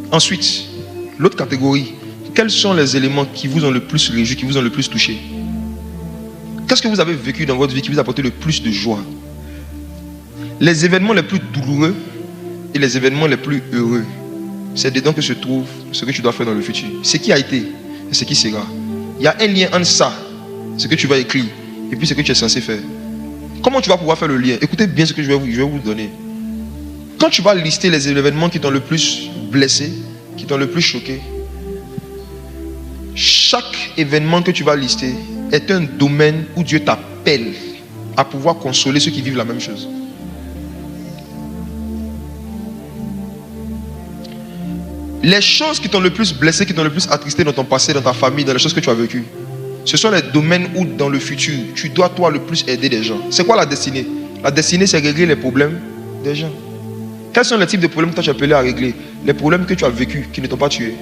Ensuite, l'autre catégorie, quels sont les éléments qui vous ont le plus réjoui, qui vous ont le plus touché? Qu'est-ce que vous avez vécu dans votre vie qui vous a apporté le plus de joie? Les événements les plus douloureux et les événements les plus heureux, c'est dedans que se trouve ce que tu dois faire dans le futur. Ce qui a été et ce qui sera. Il y a un lien entre ça, ce que tu vas écrire, et puis ce que tu es censé faire. Comment tu vas pouvoir faire le lien? Écoutez bien ce que je vais vous donner. Quand tu vas lister les événements qui t'ont le plus blessé, qui t'ont le plus choqué, chaque événement que tu vas lister est un domaine où Dieu t'appelle à pouvoir consoler ceux qui vivent la même chose. Les choses qui t'ont le plus blessé, qui t'ont le plus attristé dans ton passé, dans ta famille, dans les choses que tu as vécues, ce sont les domaines où dans le futur, tu dois toi le plus aider les gens. C'est quoi la destinée? La destinée, c'est régler les problèmes des gens. Quels sont les types de problèmes que tu as appelé à régler? Les problèmes que tu as vécus, qui ne t'ont pas tué.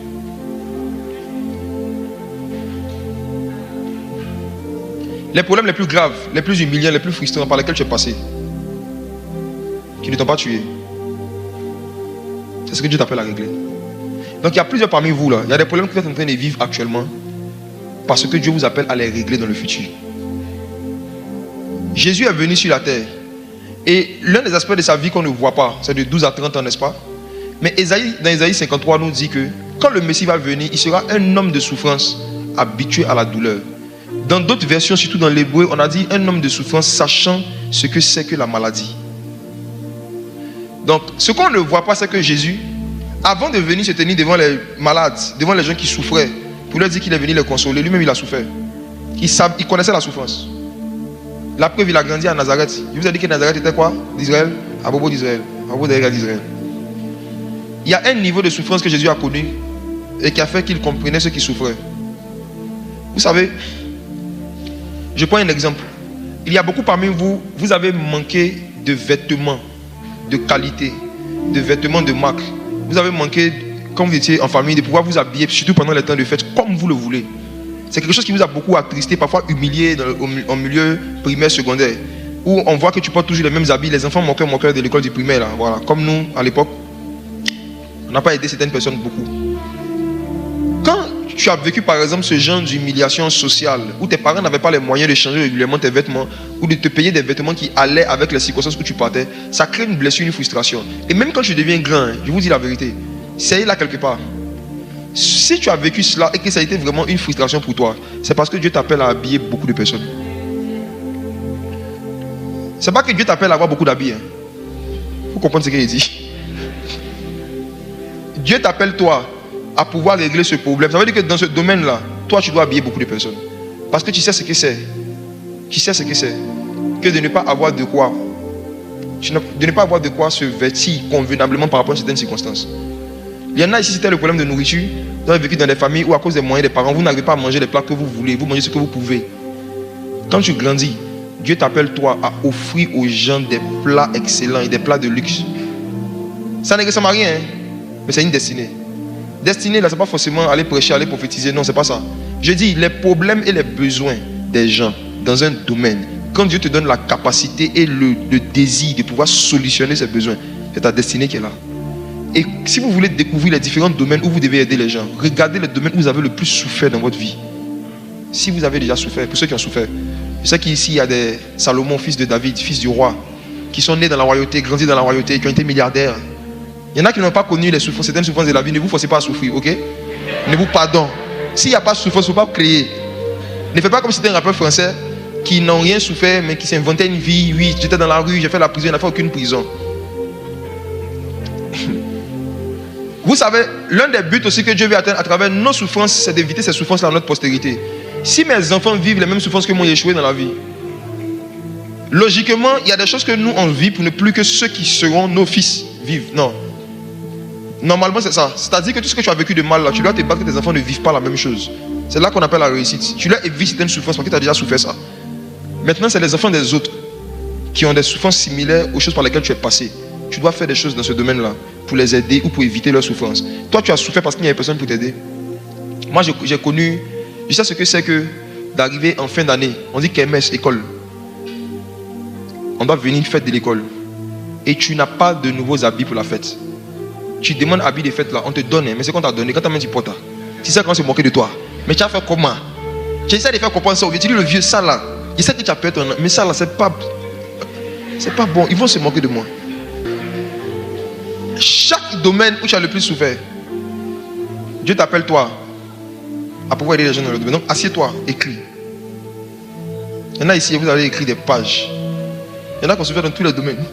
Les problèmes les plus graves, les plus humiliants, les plus frustrants par lesquels tu es passé, qui ne t'ont pas tué. C'est ce que Dieu t'appelle à régler. Donc il y a plusieurs parmi vous là. Il y a des problèmes que vous êtes en train de vivre actuellement parce que Dieu vous appelle à les régler dans le futur. Jésus est venu sur la terre et l'un des aspects de sa vie qu'on ne voit pas, c'est de 12 à 30 ans, n'est-ce pas? Mais dans Ésaïe 53 nous dit que quand le Messie va venir, il sera un homme de souffrance habitué à la douleur. Dans d'autres versions, surtout dans l'hébreu, on a dit un homme de souffrance sachant ce que c'est que la maladie. Donc ce qu'on ne voit pas, c'est que Jésus, avant de venir se tenir devant les malades, devant les gens qui souffraient, pour leur dire qu'il est venu les consoler, lui-même il a souffert. Il connaissait la souffrance. La preuve, il a grandi à Nazareth. Il vous a dit que Nazareth était quoi? D'Israël, à propos d'Israël, à propos d'Israël. Il y a un niveau de souffrance que Jésus a connu et qui a fait qu'il comprenait ceux qui souffraient. Vous savez, je prends un exemple. Il y a beaucoup parmi vous, vous avez manqué de vêtements de qualité, de vêtements de marque. Vous avez manqué, quand vous étiez en famille, de pouvoir vous habiller, surtout pendant les temps de fête, comme vous le voulez. C'est quelque chose qui vous a beaucoup attristé, parfois humilié en milieu primaire, secondaire, où on voit que tu portes toujours les mêmes habits. Les enfants moqueurs de l'école du primaire, là, voilà. Comme nous, à l'époque, on n'a pas aidé certaines personnes beaucoup. Quand tu as vécu, par exemple, ce genre d'humiliation sociale, où tes parents n'avaient pas les moyens de changer régulièrement tes vêtements, ou de te payer des vêtements qui allaient avec les circonstances où tu partais, ça crée une blessure, une frustration. Et même quand tu deviens grand, je vous dis la vérité, c'est là quelque part. Si tu as vécu cela et que ça a été vraiment une frustration pour toi, c'est parce que Dieu t'appelle à habiller beaucoup de personnes. C'est pas que Dieu t'appelle à avoir beaucoup d'habits. Vous comprenez ce qu'il dit? Dieu t'appelle toi à pouvoir régler ce problème. Ça veut dire que dans ce domaine-là, toi tu dois habiller beaucoup de personnes. Parce que tu sais ce que c'est. Tu sais ce que c'est. Que de ne pas avoir de quoi. De ne pas avoir de quoi se vêtir convenablement par rapport à certaines circonstances. Il y en a ici, c'était le problème de nourriture. Vous avez vécu dans des familles où à cause des moyens des parents, vous n'arrivez pas à manger les plats que vous voulez. Vous mangez ce que vous pouvez. Quand tu grandis, Dieu t'appelle toi à offrir aux gens des plats excellents et des plats de luxe. Ça ne ressemble à rien, hein? Mais c'est une destinée. Destinée, là, ce n'est pas forcément aller prêcher, aller prophétiser. Non, ce n'est pas ça. Je dis, les problèmes et les besoins des gens dans un domaine, quand Dieu te donne la capacité et le désir de pouvoir solutionner ces besoins, c'est ta destinée qui est là. Et si vous voulez découvrir les différents domaines où vous devez aider les gens, regardez les domaines où vous avez le plus souffert dans votre vie. Si vous avez déjà souffert, pour ceux qui ont souffert, je sais qu'ici il y a des Salomon, fils de David, fils du roi, qui sont nés dans la royauté, grandis dans la royauté, qui ont été milliardaires. Il y en a qui n'ont pas connu les souffrances, certaines souffrances de la vie. Ne vous forcez pas à souffrir, ok? Ne vous pardonnez. S'il n'y a pas de souffrance, il ne faut pas créer. Ne faites pas comme si c'était un rappeur français. qui n'ont rien souffert, mais qui s'inventaient une vie. Oui, j'étais dans la rue, j'ai fait la prison, il n'a fait aucune prison. Vous savez, l'un des buts aussi que Dieu veut atteindre à travers nos souffrances, c'est d'éviter ces souffrances-là à notre postérité. Si mes enfants vivent les mêmes souffrances que moi, j'ai échoué dans la vie, logiquement, il y a des choses que nous, on vit pour ne plus que ceux qui seront nos fils vivent. Non. Normalement, c'est ça. C'est-à-dire que tout ce que tu as vécu de mal, là, tu dois te battre que tes enfants ne vivent pas la même chose. C'est là qu'on appelle la réussite. Tu leur évites certaines souffrances parce que tu as déjà souffert ça. Maintenant, c'est les enfants des autres qui ont des souffrances similaires aux choses par lesquelles tu es passé. Tu dois faire des choses dans ce domaine-là pour les aider ou pour éviter leurs souffrances. Toi, tu as souffert parce qu'il n'y avait personne pour t'aider. Moi, j'ai connu, je sais ce que c'est que d'arriver en fin d'année. On dit KMS, école. On doit venir fête de l'école. Et tu n'as pas de nouveaux habits pour la fête. Tu demandes habits de fête là, on te donne, mais c'est qu'on t'a donné. Quand tu as mis, tu portes. Tu sais quand se moquer de toi. Mais tu as fait comment? Tu essaies de faire comprendre ça. Tu dis le vieux, ça là. Je sais que tu as perdu ton mais ça là, c'est pas bon. Ils vont se moquer de moi. Chaque domaine où tu as le plus souffert, Dieu t'appelle toi à pouvoir aider les gens dans le domaine. Donc assieds-toi, écris. Il y en a ici, vous allez écrire des pages. Il y en a qui ont souffert dans tous les domaines.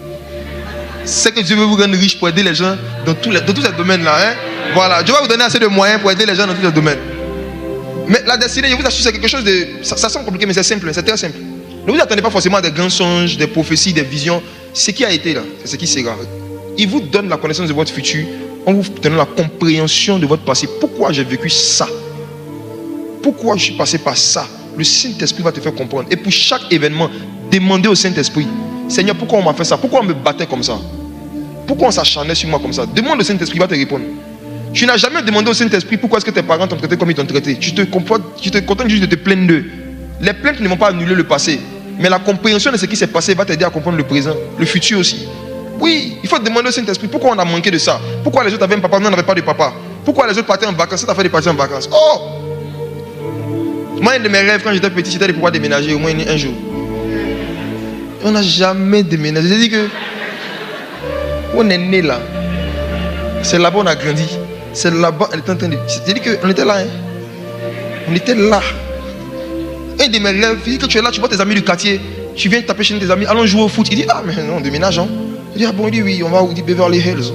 C'est que Dieu veut vous rendre riche pour aider les gens dans tous ces domaines-là. Hein? Voilà, Dieu va vous donner assez de moyens pour aider les gens dans tous les domaines. Mais la destinée, je vous assure, c'est quelque chose de... Ça semble compliqué, mais c'est simple, c'est très simple. Ne vous attendez pas forcément à des grands songes, des prophéties, des visions. Ce qui a été là, c'est ce qui sera. Il vous donne la connaissance de votre futur en vous donnant la compréhension de votre passé. Pourquoi j'ai vécu ça? Pourquoi je suis passé par ça? Le Saint-Esprit va te faire comprendre. Et pour chaque événement, demandez au Saint-Esprit, Seigneur, pourquoi on m'a fait ça? Pourquoi on me battait comme ça? Pourquoi on s'acharnait sur moi comme ça? Demande au Saint-Esprit, il va te répondre. Tu n'as jamais demandé au Saint-Esprit pourquoi est-ce que tes parents t'ont traité comme ils t'ont traité. Tu te contentes juste de te plaindre d'eux. Les plaintes ne vont pas annuler le passé. Mais la compréhension de ce qui s'est passé va t'aider à comprendre le présent, le futur aussi. Oui, il faut demander au Saint-Esprit pourquoi on a manqué de ça. Pourquoi les autres avaient un papa, nous on n'avait pas de papa. Pourquoi les autres partaient en vacances, ça fait de partir en vacances. Oh! Moi, un de mes rêves quand j'étais petit, c'était de pouvoir déménager au moins un jour. On n'a jamais déménagé. J'ai dit que on est né là. C'est là-bas on a grandi. C'est là-bas on était en train de... J'ai dit qu'on était là. Hein? On était là. Un de mes rêves, il dit que tu es là, tu vois tes amis du quartier. Tu viens taper chez tes amis, allons jouer au foot. Il dit, ah mais non, on déménage. Hein? Il dit, ah bon, il dit oui, on va au Beverly Hills.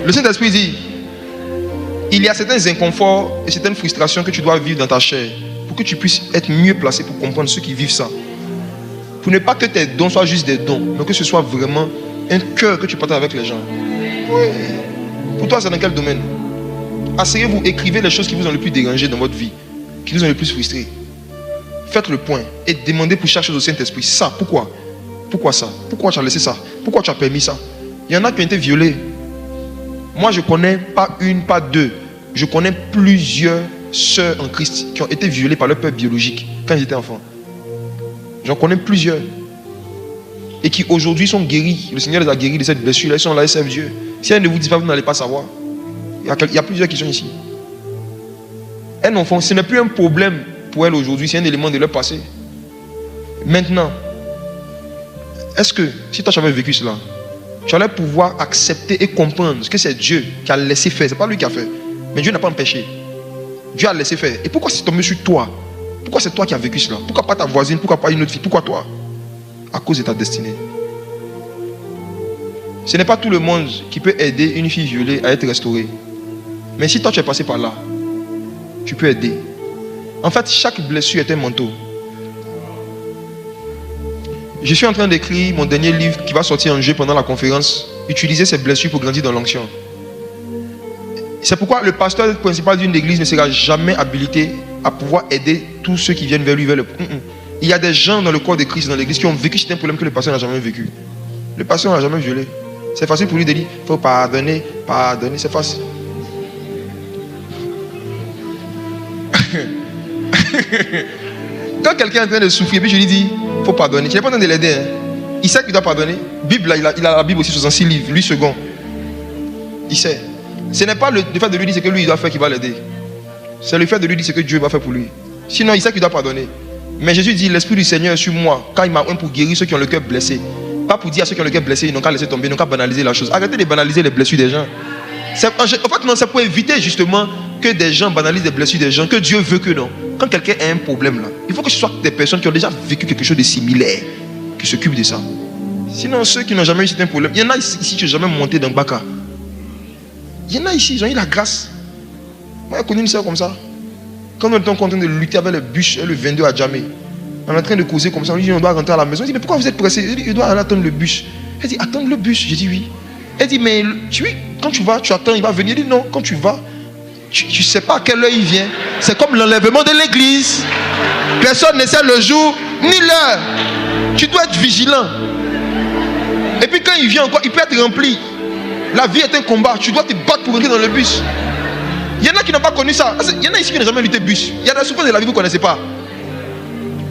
Le Saint-Esprit dit, il y a certains inconforts et certaines frustrations que tu dois vivre dans ta chair pour que tu puisses être mieux placé pour comprendre ceux qui vivent ça. Pour ne pas que tes dons soient juste des dons, mais que ce soit vraiment un cœur que tu partages avec les gens. Oui. Pour toi, c'est dans quel domaine? Asseyez-vous, écrivez les choses qui vous ont le plus dérangé dans votre vie, qui vous ont le plus frustré. Faites le point et demandez pour chaque chose au Saint-Esprit. Ça, pourquoi? Pourquoi ça? Pourquoi tu as laissé ça? Pourquoi tu as permis ça? Il y en a qui ont été violés. Moi, je connais pas une, pas deux. Je connais plusieurs sœurs en Christ qui ont été violées par leur père biologique quand ils étaient enfants. J'en connais plusieurs. Et qui aujourd'hui sont guéris. Le Seigneur les a guéris de cette blessure. Ils sont là, ils servent Dieu. Si elle ne vous dit pas, vous n'allez pas savoir. Il y a plusieurs qui sont ici. Un enfant, ce n'est plus un problème pour elle aujourd'hui, c'est un élément de leur passé. Maintenant, est-ce que si toi tu avais vécu cela, tu allais pouvoir accepter et comprendre ce que c'est Dieu qui a laissé faire? Ce n'est pas lui qui a fait. Mais Dieu n'a pas empêché. Dieu a laissé faire. Et pourquoi c'est tombé sur toi? Pourquoi c'est toi qui as vécu cela? Pourquoi pas ta voisine? Pourquoi pas une autre fille? Pourquoi toi? À cause de ta destinée. Ce n'est pas tout le monde qui peut aider une fille violée à être restaurée. Mais si toi tu es passé par là, tu peux aider. En fait, chaque blessure est un manteau. Je suis en train d'écrire mon dernier livre qui va sortir en juillet pendant la conférence. Utiliser ces blessures pour grandir dans l'onction. C'est pourquoi le pasteur principal d'une église ne sera jamais habilité à pouvoir aider tous ceux qui viennent vers lui. Il y a des gens dans le corps de Christ, dans l'église, qui ont vécu certains problèmes que le pasteur n'a jamais vécu. Le pasteur n'a jamais violé. C'est facile pour lui de dire, il faut pardonner, pardonner, c'est facile. Quand quelqu'un est en train de souffrir, puis je lui dis, il faut pardonner, tu n'es pas en train de l'aider. Hein. Il sait qu'il doit pardonner. Bible, il a la Bible aussi, 66 livres, lui second. Il sait. Ce n'est pas le fait de lui dire ce que lui il doit faire qui va l'aider. C'est le fait de lui dire ce que Dieu va faire pour lui. Sinon, il sait qu'il doit pardonner. Mais Jésus dit, l'Esprit du Seigneur est sur moi, quand il m'a oint pour guérir ceux qui ont le cœur blessé. Pas pour dire à ceux qui ont le cœur blessé, ils n'ont qu'à laisser tomber, ils n'ont qu'à banaliser la chose. Arrêtez de banaliser les blessures des gens. En fait, non, c'est pour éviter justement que des gens banalisent des blessures des gens, que Dieu veut que non. Quand quelqu'un a un problème là, il faut que ce soit des personnes qui ont déjà vécu quelque chose de similaire qui s'occupent de ça. Sinon, ceux qui n'ont jamais eu un problème, il y en a ici qui n'ont jamais monté dans le Baka. Il y en a ici, ils ont eu la grâce. Moi, j'ai connu une sœur comme ça. Quand on était en train de lutter avec le bûche et le 22 à Djamé, on est en train de causer comme ça, on lui dit on doit rentrer à la maison. Il dit mais pourquoi vous êtes pressé? Il dit il doit aller attendre le bûche. Elle dit attendre le bûche. J'ai dit oui. Elle dit mais oui, quand tu vas, tu attends, il va venir. Il dit non, quand tu vas, tu ne sais pas à quelle heure il vient. C'est comme l'enlèvement de l'église. Personne ne sait le jour ni l'heure. Tu dois être vigilant. Et puis quand il vient encore, il peut être rempli. La vie est un combat. Tu dois te battre pour rentrer dans le bus. Il y en a qui n'ont pas connu ça. Il y en a ici qui n'ont jamais lutté bus. Il y a des souffrances de la vie que vous ne connaissez pas.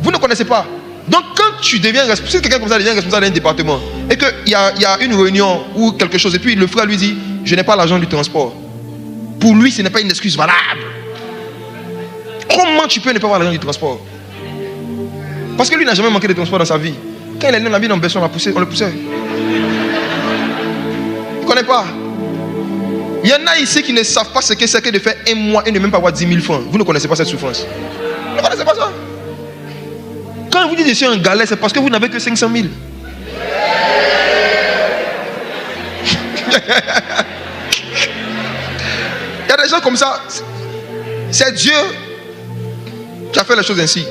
Vous ne connaissez pas. Donc quand tu deviens responsable, si quelqu'un comme ça devient responsable d'un département et qu'il y a une réunion ou quelque chose et puis le frère lui dit je n'ai pas l'argent du transport. Pour lui ce n'est pas une excuse valable. Comment tu peux ne pas avoir l'argent du transport? Parce que lui n'a jamais manqué de transport dans sa vie. Quand il est né dans la vie dans Besson, on le poussait. Il ne connaît pas. Il y en a ici qui ne savent pas ce que c'est que de faire un mois et ne même pas avoir 10 000 francs. Vous ne connaissez pas cette souffrance. Vous ne connaissez pas ça. Quand vous dites que je suis en galère, c'est parce que vous n'avez que 500 000. Il y a des gens comme ça. C'est Dieu qui a fait les choses ainsi.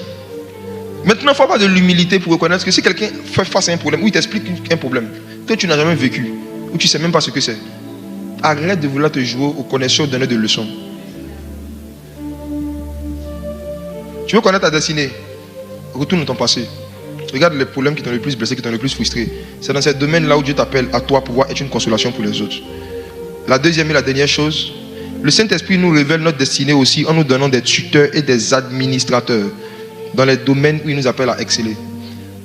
Maintenant, il ne faut pas de l'humilité pour reconnaître que si quelqu'un fait face à un problème, ou il t'explique un problème que tu n'as jamais vécu, ou tu ne sais même pas ce que c'est, arrête de vouloir te jouer au connaisseur, donner des leçons. Tu veux connaître ta destinée? Retourne dans ton passé. Regarde les problèmes qui t'ont le plus blessé, qui t'ont le plus frustré. C'est dans ces domaines-là où Dieu t'appelle à toi pour pouvoir être une consolation pour les autres. La deuxième et la dernière chose, le Saint-Esprit nous révèle notre destinée aussi en nous donnant des tuteurs et des administrateurs dans les domaines où il nous appelle à exceller.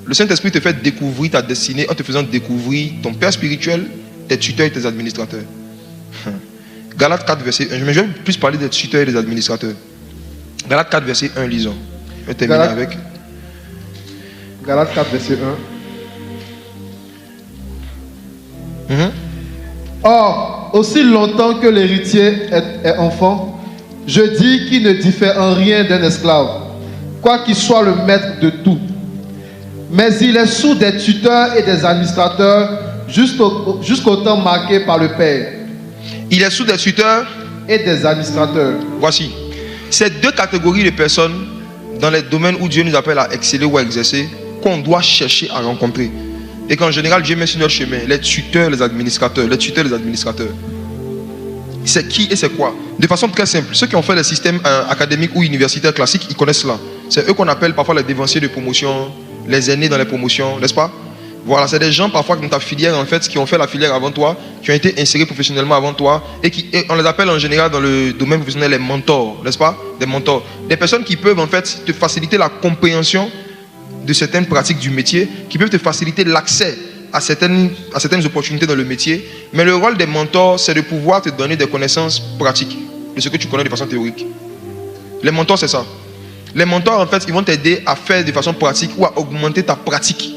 Le Saint-Esprit te fait découvrir ta destinée en te faisant découvrir ton père spirituel, tes tuteurs et tes administrateurs. Galates 4, verset 1. Je vais plus parler des tuteurs et des administrateurs. Galates 4, verset 1, lisons. Je vais terminer avec. Galates 4, verset 1. Or, aussi longtemps que l'héritier est enfant, je dis qu'il ne diffère en rien d'un esclave, quoiqu'il soit le maître de tout. Mais il est sous des tuteurs et des administrateurs jusqu'au temps marqué par le Père. Il est sous des tuteurs et des administrateurs. Voici. Ces deux catégories de personnes dans les domaines où Dieu nous appelle à exceller ou à exercer, qu'on doit chercher à rencontrer. Et qu'en général, Dieu met sur notre chemin les tuteurs, les administrateurs. Les tuteurs, les administrateurs. C'est qui et c'est quoi? De façon très simple. Ceux qui ont fait les systèmes académiques ou universitaires classiques, ils connaissent cela. C'est eux qu'on appelle parfois les dévanciers de promotion, les aînés dans les promotions, n'est-ce pas? Voilà, c'est des gens parfois dans ta filière en fait, qui ont fait la filière avant toi, qui ont été insérés professionnellement avant toi et on les appelle en général dans le domaine professionnel les mentors, n'est-ce pas? Des mentors. Des personnes qui peuvent en fait te faciliter la compréhension de certaines pratiques du métier, qui peuvent te faciliter l'accès à certaines opportunités dans le métier. Mais le rôle des mentors, c'est de pouvoir te donner des connaissances pratiques de ce que tu connais de façon théorique. Les mentors, c'est ça. Les mentors, en fait, ils vont t'aider à faire de façon pratique ou à augmenter ta pratique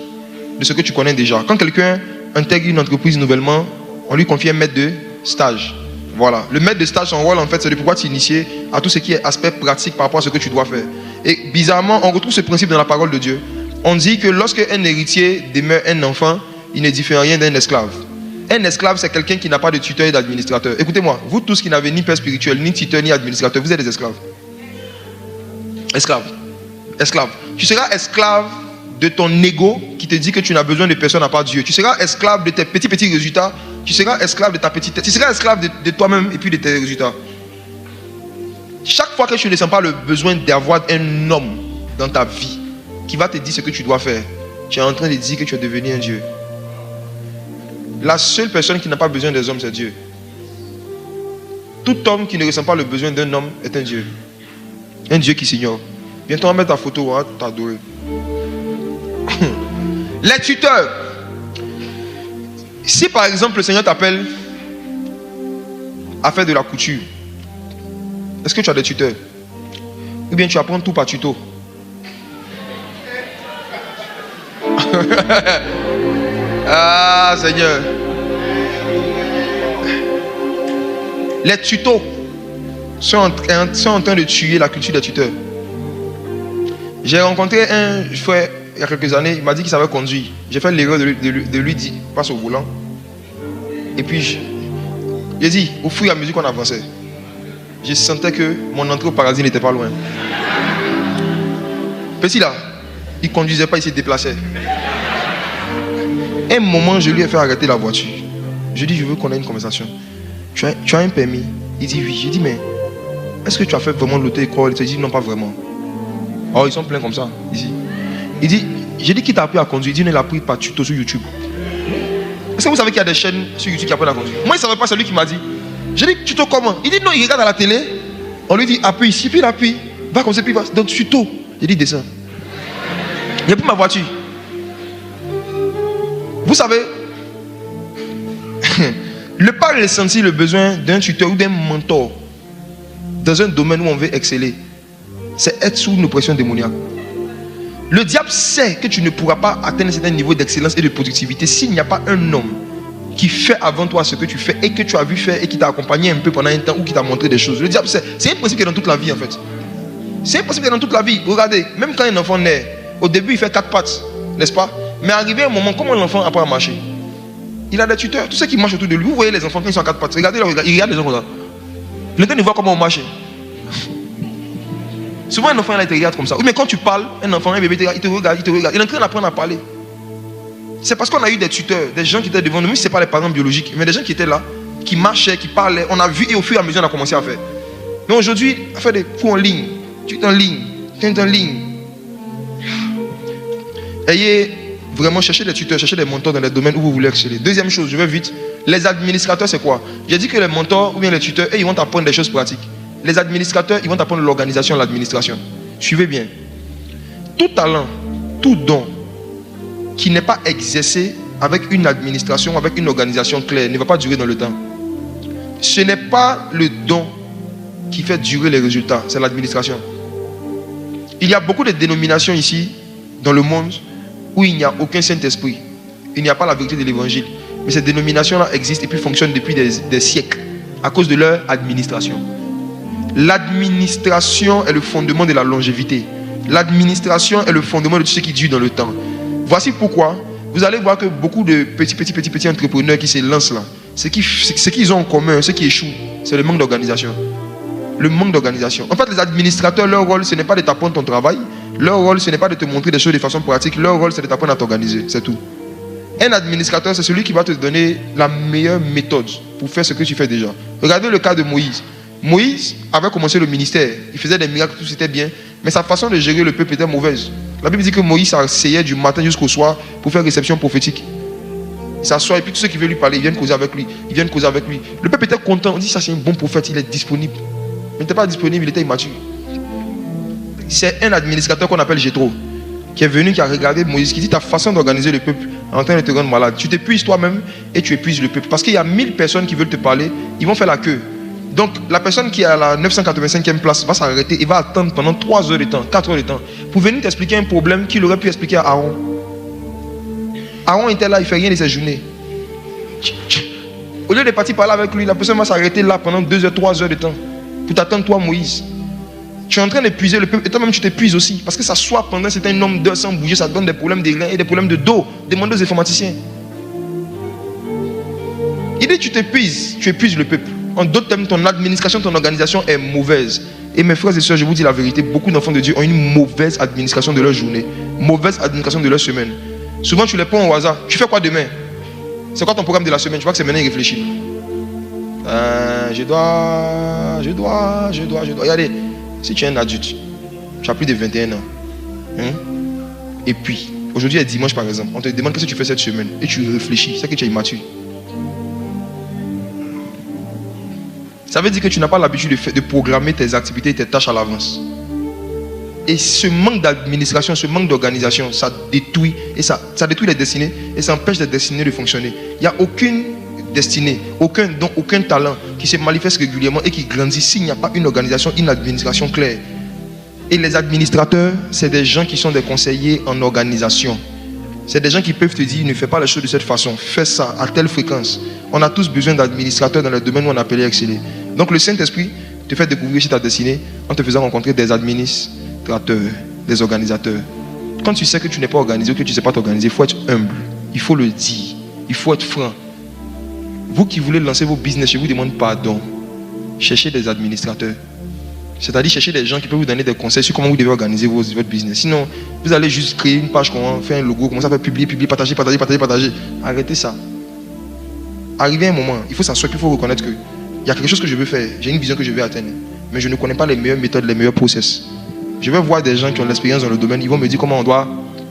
de ce que tu connais déjà. Quand quelqu'un intègre une entreprise nouvellement, on lui confie un maître de stage. Voilà. Le maître de stage, son rôle, en fait, c'est de pouvoir t'initier à tout ce qui est aspect pratique par rapport à ce que tu dois faire. Et bizarrement, on retrouve ce principe dans la parole de Dieu. On dit que lorsque un héritier demeure un enfant, il ne diffère rien d'un esclave. Un esclave, c'est quelqu'un qui n'a pas de tuteur et d'administrateur. Écoutez-moi, vous tous qui n'avez ni père spirituel, ni tuteur, ni administrateur, vous êtes des esclaves. Esclave. Esclave. Tu seras esclave de ton ego qui te dit que tu n'as besoin de personne à part Dieu. Tu seras esclave de tes petits résultats. Tu seras esclave de ta petite tête. Tu seras esclave de toi-même et puis de tes résultats. Chaque fois que tu ne sens pas le besoin d'avoir un homme dans ta vie qui va te dire ce que tu dois faire, tu es en train de dire que tu es devenu un Dieu. La seule personne qui n'a pas besoin des hommes, c'est Dieu. Tout homme qui ne ressent pas le besoin d'un homme est un Dieu. Un Dieu qui s'ignore. Bientôt, on va mettre ta photo, on va t'adorer. Les tuteurs. Si par exemple le Seigneur t'appelle à faire de la couture, est-ce que tu as des tuteurs? Ou bien tu apprends tout par tuto? Ah Seigneur. Les tutos sont en train de tuer la culture des tuteurs. J'ai rencontré un frère il y a quelques années, il m'a dit qu'il savait conduire. J'ai fait l'erreur de lui dire, passe au volant. Et puis, j'ai dit, au fur et à mesure qu'on avançait, je sentais que mon entrée au paradis n'était pas loin. Petit là, il ne conduisait pas, il se déplaçait. Un moment, je lui ai fait arrêter la voiture. Je dis, je veux qu'on ait une conversation. Tu as un permis? Il dit oui. J'ai dit, mais est-ce que tu as fait vraiment l'auto-école? Il te dit, non, pas vraiment. Oh, ils sont pleins comme ça, ici. Il dit, j'ai dit qui t'a appris à conduire? Il dit, il a appris par tuto sur YouTube. Est-ce que vous savez qu'il y a des chaînes sur YouTube qui apprennent à conduire? Moi, il ne savait pas, c'est lui qui m'a dit. J'ai dit, tuto comment? Il dit, non, il regarde à la télé. On lui dit, appuie ici, puis il appuie. Va comme ça, puis il va. Donc, tuto. J'ai dit, descends. Il a pris ma voiture. Vous savez, ne pas ressentir le besoin d'un tuteur ou d'un mentor dans un domaine où on veut exceller, c'est être sous une oppression démoniaque. Le diable sait que tu ne pourras pas atteindre un certain niveau d'excellence et de productivité s'il n'y a pas un homme qui fait avant toi ce que tu fais et que tu as vu faire et qui t'a accompagné un peu pendant un temps ou qui t'a montré des choses. Le diable sait. C'est impossible qu'il y ait dans toute la vie en fait. C'est impossible qu'il y ait dans toute la vie. Regardez, même quand un enfant naît, au début il fait 4 pattes, n'est-ce pas? Mais arrivé un moment, comment l'enfant apprend à marcher? Il a des tuteurs, tous ceux qui marchent autour de lui. Vous voyez les enfants quand ils sont à 4 pattes, regardez, ils regardent les gens comme ça. Le temps de voir comment on marche. Souvent un enfant là, il te regarde comme ça. Oui, mais quand tu parles, un enfant, un bébé, il te regarde, il est en train d'apprendre à parler. C'est parce qu'on a eu des tuteurs, des gens qui étaient devant nous, même si ce n'est pas les parents biologiques, mais des gens qui étaient là, qui marchaient, qui parlaient, on a vu et au fur et à mesure on a commencé à faire. Mais aujourd'hui, on fait des cours en ligne, tu es en ligne, tu es en ligne. Ayez vraiment cherché des tuteurs, cherchez des mentors dans les domaines où vous voulez exceller. Deuxième chose, je vais vite. Les administrateurs, c'est quoi? J'ai dit que les mentors ou bien les tuteurs, ils vont t'apprendre des choses pratiques. Les administrateurs, ils vont t'apprendre l'organisation, l'administration. Suivez bien. Tout talent, tout don qui n'est pas exercé avec une administration, avec une organisation claire, ne va pas durer dans le temps. Ce n'est pas le don qui fait durer les résultats, c'est l'administration. Il y a beaucoup de dénominations ici, dans le monde, où il n'y a aucun Saint-Esprit. Il n'y a pas la vérité de l'évangile. Mais ces dénominations-là existent et puis fonctionnent depuis des siècles à cause de leur administration. L'administration est le fondement de la longévité. L'administration est le fondement de tout ce qui dure dans le temps. Voici pourquoi vous allez voir que beaucoup de petits entrepreneurs qui se lancent là, ce qu'ils ont en commun, ce qui échoue, c'est le manque d'organisation. Le manque d'organisation. En fait, les administrateurs, leur rôle, ce n'est pas de t'apprendre ton travail. Leur rôle, ce n'est pas de te montrer des choses de façon pratique. Leur rôle, c'est de t'apprendre à t'organiser. C'est tout. Un administrateur, c'est celui qui va te donner la meilleure méthode pour faire ce que tu fais déjà. Regardez le cas de Moïse. Moïse avait commencé le ministère. Il faisait des miracles, tout c'était bien. Mais sa façon de gérer le peuple était mauvaise. La Bible dit que Moïse s'asseyait du matin jusqu'au soir pour faire réception prophétique. Il s'assoit et puis tous ceux qui veulent lui parler, ils viennent causer avec lui. Le peuple était content. On dit ça, c'est un bon prophète, il est disponible. Il n'était pas disponible, il était immature. C'est un administrateur qu'on appelle Jéthro qui est venu, qui a regardé Moïse, qui dit ta façon d'organiser le peuple est en train de te rendre malade. Tu t'épuises toi-même et tu épuises le peuple. Parce qu'il y a 1000 personnes qui veulent te parler, ils vont faire la queue. Donc la personne qui est à la 985e place va s'arrêter et va attendre pendant 3 heures de temps, 4 heures de temps pour venir t'expliquer un problème qu'il aurait pu expliquer à Aaron. Aaron était là, il ne fait rien de ses journées. Au lieu de partir parler avec lui, la personne va s'arrêter là pendant 2 heures, 3 heures de temps pour t'attendre toi Moïse. Tu es en train d'épuiser le peuple et toi-même tu t'épuises aussi. Parce que s'asseoir pendant un certain nombre d'heures sans bouger, ça donne des problèmes de reins et des problèmes de dos. Demandez aux informaticiens. Il dit tu t'épuises, tu épuises le peuple. En d'autres termes, ton administration, ton organisation est mauvaise. Et mes frères et sœurs, je vous dis la vérité, beaucoup d'enfants de Dieu ont une mauvaise administration de leur journée, mauvaise administration de leur semaine. Souvent tu les prends au hasard. Tu fais quoi demain? C'est quoi ton programme de la semaine? Tu vois que c'est maintenant il réfléchit. Je dois. Regardez, si tu es un adulte, tu as plus de 21 ans. Et puis, aujourd'hui est dimanche par exemple, on te demande qu'est-ce que tu fais cette semaine. Et tu réfléchis, c'est que tu es immature. Ça veut dire que tu n'as pas l'habitude de programmer tes activités et tes tâches à l'avance. Et ce manque d'administration, ce manque d'organisation, ça détruit les destinées et ça empêche les destinées de fonctionner. Il n'y a aucune destinée, aucun don, aucun talent qui se manifeste régulièrement et qui grandit s'il n'y a pas une organisation, une administration claire. Et les administrateurs, c'est des gens qui sont des conseillers en organisation. C'est des gens qui peuvent te dire, ne fais pas les choses de cette façon, fais ça à telle fréquence. On a tous besoin d'administrateurs dans le domaine où on appelle exceller. Donc le Saint-Esprit te faire découvrir chez ta destinée en te faisant rencontrer des administrateurs, des organisateurs. Quand tu sais que tu n'es pas organisé ou que tu ne sais pas t'organiser, il faut être humble. Il faut le dire. Il faut être franc. Vous qui voulez lancer vos business, je vous demande pardon. Cherchez des administrateurs. C'est-à-dire chercher des gens qui peuvent vous donner des conseils sur comment vous devez organiser votre business. Sinon, vous allez juste créer une page, faire un logo, commencer à faire publier, partager. Arrêtez ça. Arrivé un moment, il faut s'asseoir, il faut reconnaître qu'il y a quelque chose que je veux faire. J'ai une vision que je veux atteindre. Mais je ne connais pas les meilleures méthodes, les meilleurs process. Je vais voir des gens qui ont l'expérience dans le domaine. Ils vont me dire comment on doit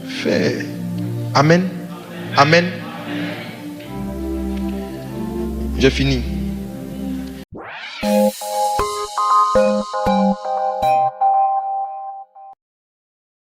faire. Amen. Amen. J'ai fini.